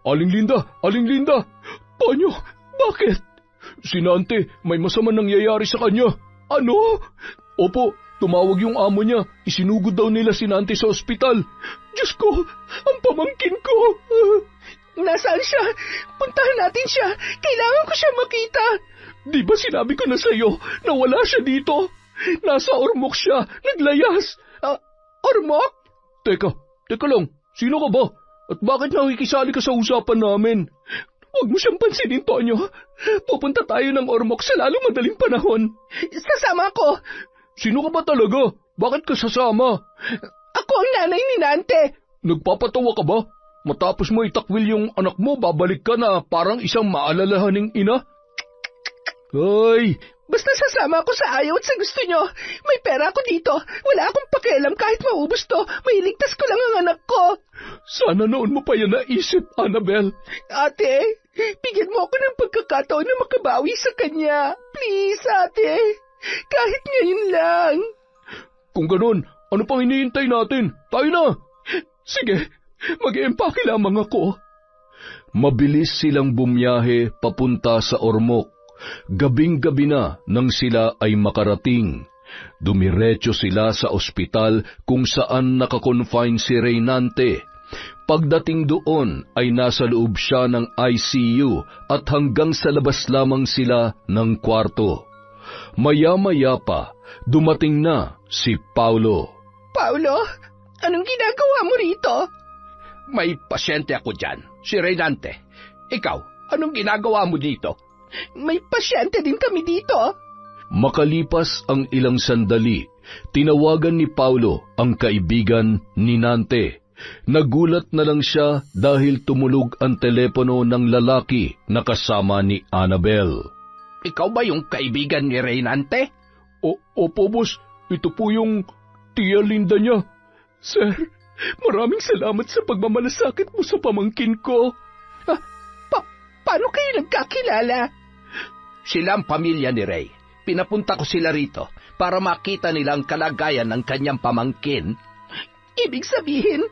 Aling Linda! Aling Linda! Tonyo, bakit? Si Nante, may masama nangyayari sa kanya. Ano? Opo, tumawag yung amo niya. Isinugod daw nila si Nante sa ospital. Diyos ko, ang pamangkin ko. Nasaan siya? Puntahan natin siya. Kailangan ko siya makita. Di ba sinabi ko na sa'yo na wala siya dito? Nasa Ormoc siya, naglayas. Ormoc? Teka lang, sino ka ba? At bakit nakikisali ka sa usapan namin? Huwag mo siyang pansinin, Tonyo. Pupunta tayo ng Ormoc sa lalong madaling panahon. Sasama ko. Sino ka ba talaga? Bakit ka sasama? Ako ang nanay ni Nante. Nagpapatawa ka ba? Matapos mo itakwil yung anak mo, babalik ka na parang isang maalalahaning ina? Ay! Basta sasama ako sa ayaw at sa gusto nyo. May pera ako dito. Wala akong pakialam kahit maubos to. Mailigtas ko lang ang anak ko. Sana noon mo pa yan naisip, Annabel. Ate, bigyan mo ako ng pagkakataon na makabawi sa kanya. Please, ate. Kahit ngayon lang. Kung ganun, ano pang hinihintay natin? Tayo na! Sige, mag-empake lamang ako. Mabilis silang bumiyahe papunta sa Ormoc. Gabing-gabi na nang sila ay makarating. Dumiretso sila sa ospital kung saan nakakonfine si Reynante. Pagdating doon ay nasa loob siya ng ICU at hanggang sa labas lamang sila ng kwarto. Maya-maya pa, dumating na si Paulo. Paulo, anong ginagawa mo rito? May pasyente ako dyan, si Reynante. Ikaw, anong ginagawa mo dito? May pasyente din kami dito. Makalipas ang ilang sandali, tinawagan ni Paulo ang kaibigan ni Nante. Nagulat na lang siya dahil tumulog ang telepono ng lalaki na kasama ni Annabel. Ikaw ba yung kaibigan ni Reynante? Opo, boss. Ito po yung Tia Linda niya. Sir, maraming salamat sa pagmamalasakit mo sa pamangkin ko. Paano kayo nagkakilala? Sila ang pamilya ni Ray. Pinapunta ko sila rito para makita nila ang kalagayan ng kanyang pamangkin. Ibig sabihin,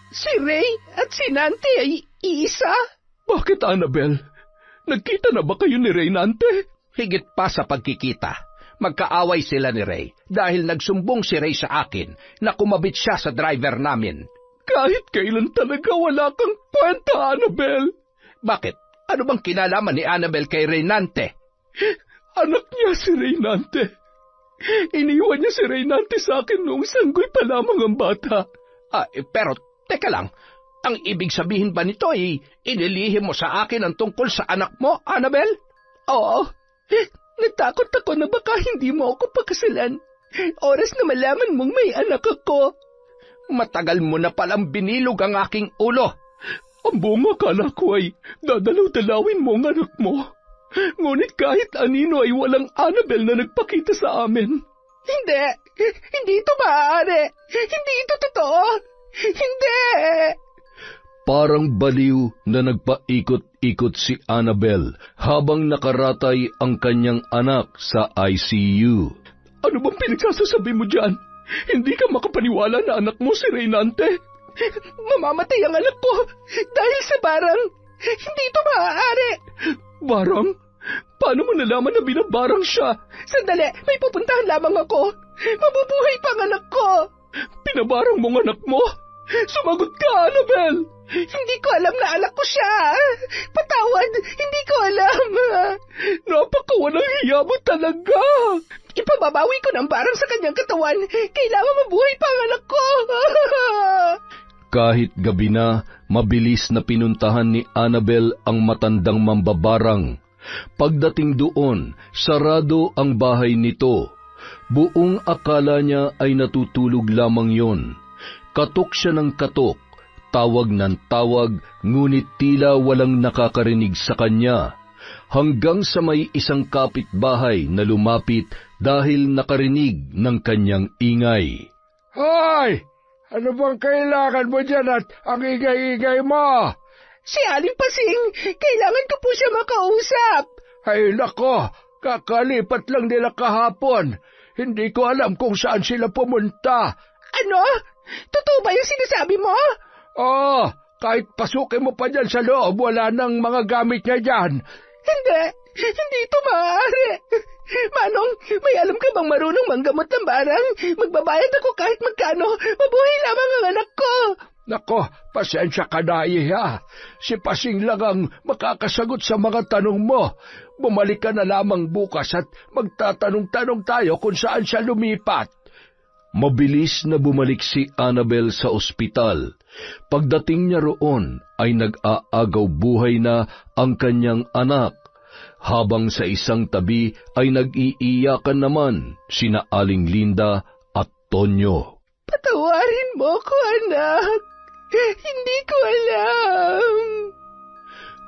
si Ray at si Nante ay iisa? Bakit, Annabel? Nagkita na ba kayo ni Reynante? Higit pa sa pagkikita. Magkaaway sila ni Ray dahil nagsumbong si Ray sa akin na kumabit siya sa driver namin. Kahit kailan talaga wala kang kwenta, Annabel. Bakit? Ano bang kinalaman ni Annabel kay Reynante? Anak niya si Reynante. Iniwan niya si Reynante sa akin noong sanggol pa lamang ang bata. Pero teka lang, ang ibig sabihin ba nito ay inilihim mo sa akin ang tungkol sa anak mo, Annabel? Oo. Natakot ako na baka hindi mo ako pakasalan. Oras na malaman mong may anak ako. Matagal mo na palang binilog ang aking ulo. Ang buong akala ko ay dadalaw-dalawin mo ang anak mo. Ngunit kahit anino ay walang Annabel na nagpakita sa amin. Hindi ito maaari. Hindi ito totoo. Hindi. Parang baliw na nagpaikot-ikot si Annabel habang nakaratay ang kanyang anak sa ICU. Ano bang pinagsasasabi mo dyan? Hindi ka makapaniwala na anak mo si Reynante? Mamamatay ang anak ko dahil sa barang. Hindi ito maaari. Barang? Paano mo nalaman na binabarang siya? Sandali, may pupuntahan lamang ako. Mabubuhay pa ang anak ko. Pinabarang mong anak mo? Sumagot ka, Annabel! Hindi ko alam na anak ko siya. Patawad, hindi ko alam. Napakawalang hiya mo talaga. Ipababawi ko ng barang sa kanyang katawan. Kailangan mabuhay pa ang anak ko. Kahit gabi na, mabilis na pinuntahan ni Annabel ang matandang mambabarang. Pagdating doon, sarado ang bahay nito. Buong akala niya ay natutulog lamang yon. Katok siya ng katok, tawag ng tawag, ngunit tila walang nakakarinig sa kanya. Hanggang sa may isang kapitbahay na lumapit dahil nakarinig ng kanyang ingay. Hoy! Ano bang kailangan mo dyan at ang ingay-ingay mo? Si Aling Pasing, kailangan ko po siya makausap. Ay nako, kakalipat lang nila kahapon. Hindi ko alam kung saan sila pumunta. Ano? Totoo ba yung sinasabi mo? Oo, kahit pasukin mo pa dyan sa loob, wala nang mga gamit niya dyan. Hindi ito maaari. Manong, may alam ka bang marunong manggamot ng barang? Magbabayad ako kahit magkano. Mabuhay lamang ang anak ko. Nako, pasensya ka na, Iha. Si Pasing lang ang makakasagot sa mga tanong mo. Bumalik ka na lamang bukas at magtatanong-tanong tayo kung saan siya lumipat. Mabilis na bumalik si Annabel sa ospital. Pagdating niya roon ay nag-aagaw buhay na ang kanyang anak. Habang sa isang tabi ay nag-iiyakan naman sina Aling Linda at Tonyo. Patawarin mo ko, anak. Hindi ko alam.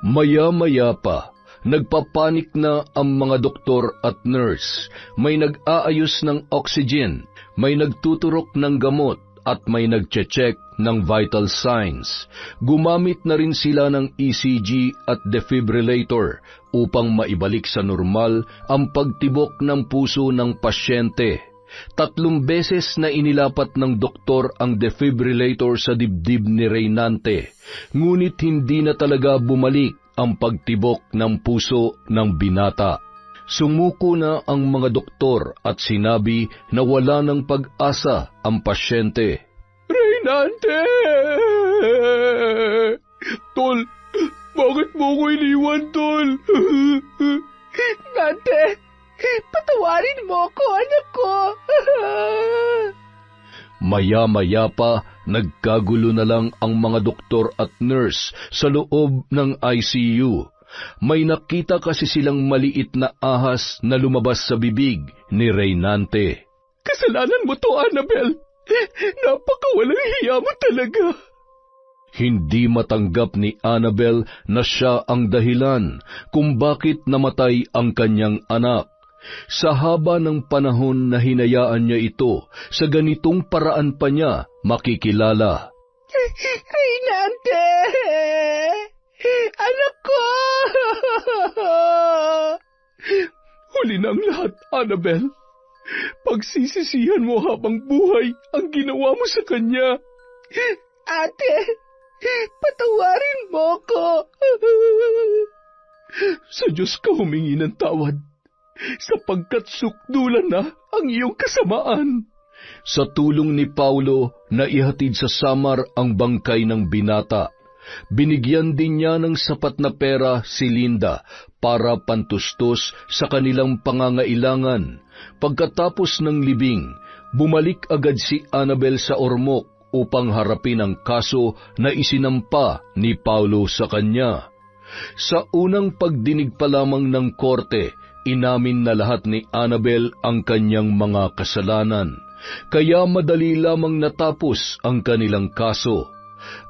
Maya-maya pa, nagpapanik na ang mga doktor at nurse. May nag-aayos ng oxygen, may nagtuturok ng gamot, at may nagche-check ng vital signs. Gumamit na rin sila ng ECG at defibrillator upang maibalik sa normal ang pagtibok ng puso ng pasyente. 3 beses na inilapat ng doktor ang defibrillator sa dibdib ni Reynante, ngunit hindi na talaga bumalik ang pagtibok ng puso ng binata. Sumuko na ang mga doktor at sinabi na wala ng pag-asa ang pasyente. Reynante! Tol, bakit mo ko iniwan, Tol? Nante, Patawarin mo ko, anak ko. Maya-maya pa, nagkagulo na lang ang mga doktor at nurse sa loob ng ICU. May nakita kasi silang maliit na ahas na lumabas sa bibig ni Reynante. Kasalanan mo to, Annabel. Napakawalang hiya mo talaga. Hindi matanggap ni Annabel na siya ang dahilan kung bakit namatay ang kanyang anak. Sa haba ng panahon na hinayaan niya ito, sa ganitong paraan pa niya makikilala. Reynante! Anak ko! Huli na ang lahat, Annabel. Pagsisisihan mo habang buhay ang ginawa mo sa kanya. Ate, patawarin mo ko. Sa Diyos ka humingi ng tawad, sapagkat sukdulan na ang iyong kasamaan. Sa tulong ni Paulo na ihatid sa Samar ang bangkay ng binata, binigyan din niya ng sapat na pera si Linda para pantustos sa kanilang pangangailangan. Pagkatapos ng libing, bumalik agad si Annabel sa Ormoc upang harapin ang kaso na isinampa ni Paulo sa kanya. Sa unang pagdinig pa lamang ng korte, inamin na lahat ni Annabel ang kanyang mga kasalanan, kaya madali lamang natapos ang kanilang kaso.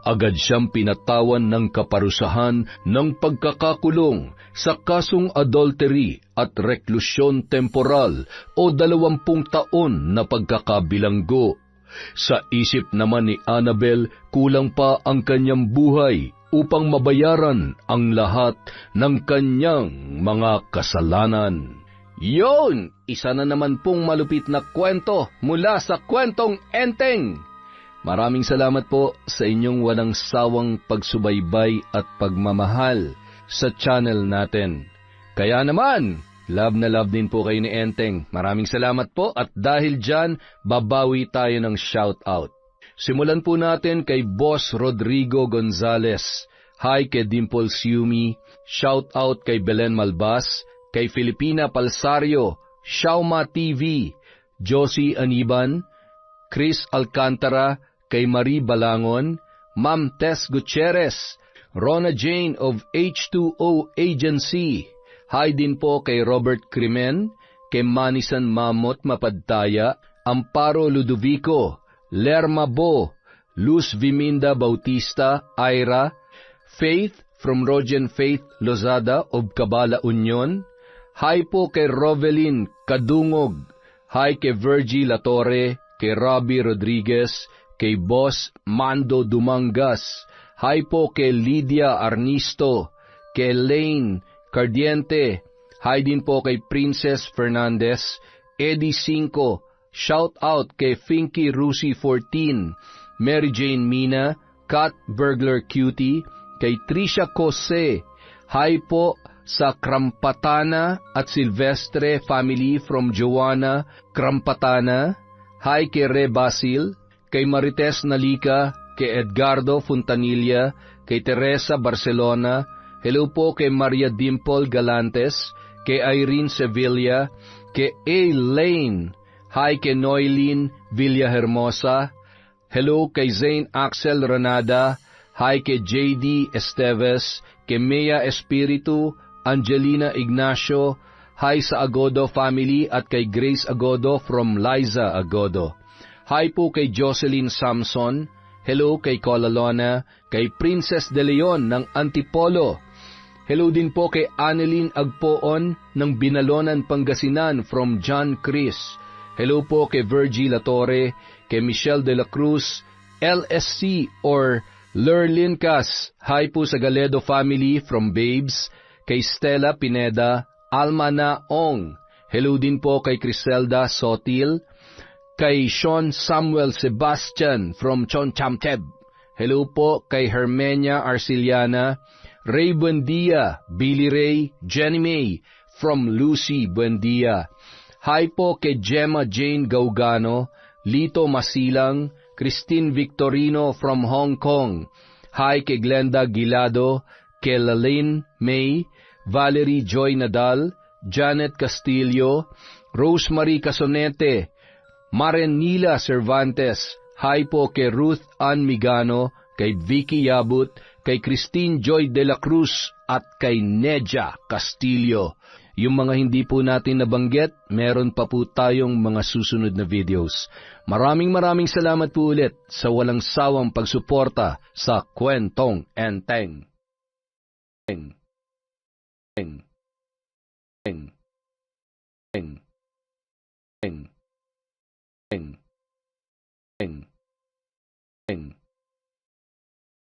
Agad siyang pinatawan ng kaparusahan ng pagkakakulong sa kasong adultery at reklusyon temporal o 20 taon na pagkakabilanggo. Sa isip naman ni Annabel, kulang pa ang kanyang buhay upang mabayaran ang lahat ng kanyang mga kasalanan. Yon! Isa na naman pong malupit na kwento mula sa Kwentong Enteng. Maraming salamat po sa inyong walang sawang pagsubaybay at pagmamahal sa channel natin. Kaya naman, love na love din po kayo ni Enteng. Maraming salamat po at dahil dyan, babawi tayo ng shoutout. Simulan po natin kay Boss Rodrigo Gonzales. Hi kay Dimples Yumi. Shoutout kay Belen Malbas, kay Filipina Palsario, Shauma TV, Josie Aniban, Chris Alcantara, kay Marie Balangon, Ma'am Tess Gutierrez, Rona Jane of H2O Agency. Hi din po kay Robert Crimen, kay Manisan Mamot Mapadtaya, Amparo Ludovico, Lerma Bo, Luz Viminda Bautista, Ira, Faith from Rogen Faith Lozada of Cabala Union. Hi po kay Rovelyn Kadungog. Hi kay Virgie Latorre, kay Robbie Rodriguez, kay Boss Mando Dumangas. Hi po kay Lydia Arnisto, kay Lane Cardiente. Hi din po kay Princess Fernandez, Eddie Cinco. Shout out kay Finky Rusi 14, Mary Jane Mina, Kat Burglar Cutie, kay Trisha Cose. Hi po sa Krampatana at Silvestre family from Joanna Krampatana. Hi kay Re Basil, kay Marites Nalica, kay Edgardo Fontanilla, kay Teresa Barcelona. Hello po kay Maria Dimple Galantes, kay Irene Sevilla, kay A. Lane. Hi kay Noylene Villahermosa. Hello kay Zane Axel Renada. Hi kay J.D. Esteves, kay Mea Espiritu, Angelina Ignacio. Hi sa Agodo family at kay Grace Agodo from Liza Agodo. Hi po kay Jocelyn Samson. Hello kay Colalona, kay Princess De Leon ng Antipolo. Hello din po kay Annelyn Agpoon ng Binalonan, Pangasinan from John Chris. Hello po kay Virgie Latorre, kay Michelle De La Cruz, LSC or Lerlincas. Hi po sa Galedo family from Babes, kay Stella Pineda, Alma Naong. Hello din po kay Criselda Sotil, kay Sean Samuel Sebastian from Chonchamcheb. Hello po kay Hermenia Arciliana, Ray Buendia, Billy Ray, Jenny May from Lucy Buendia. Hi po kay Gemma Jane Gaugano, Lito Masilang, Christine Victorino from Hong Kong. Hi kay Glenda Gilado, kay Lalaine May, Valerie Joy Nadal, Janet Castillo, Rosemary Casonete, Marenila Cervantes. Hi po kay Ruth Ann Migano, kay Vicky Yabut, kay Christine Joy de la Cruz, at kay Neja Castillo. Yung mga hindi po natin nabanggit, meron pa po tayong mga susunod na videos. Maraming salamat po ulit sa walang sawang pagsuporta sa Kwentong Enteng. Eng. Eng. Eng. Eng. Eng. Eng. Eng.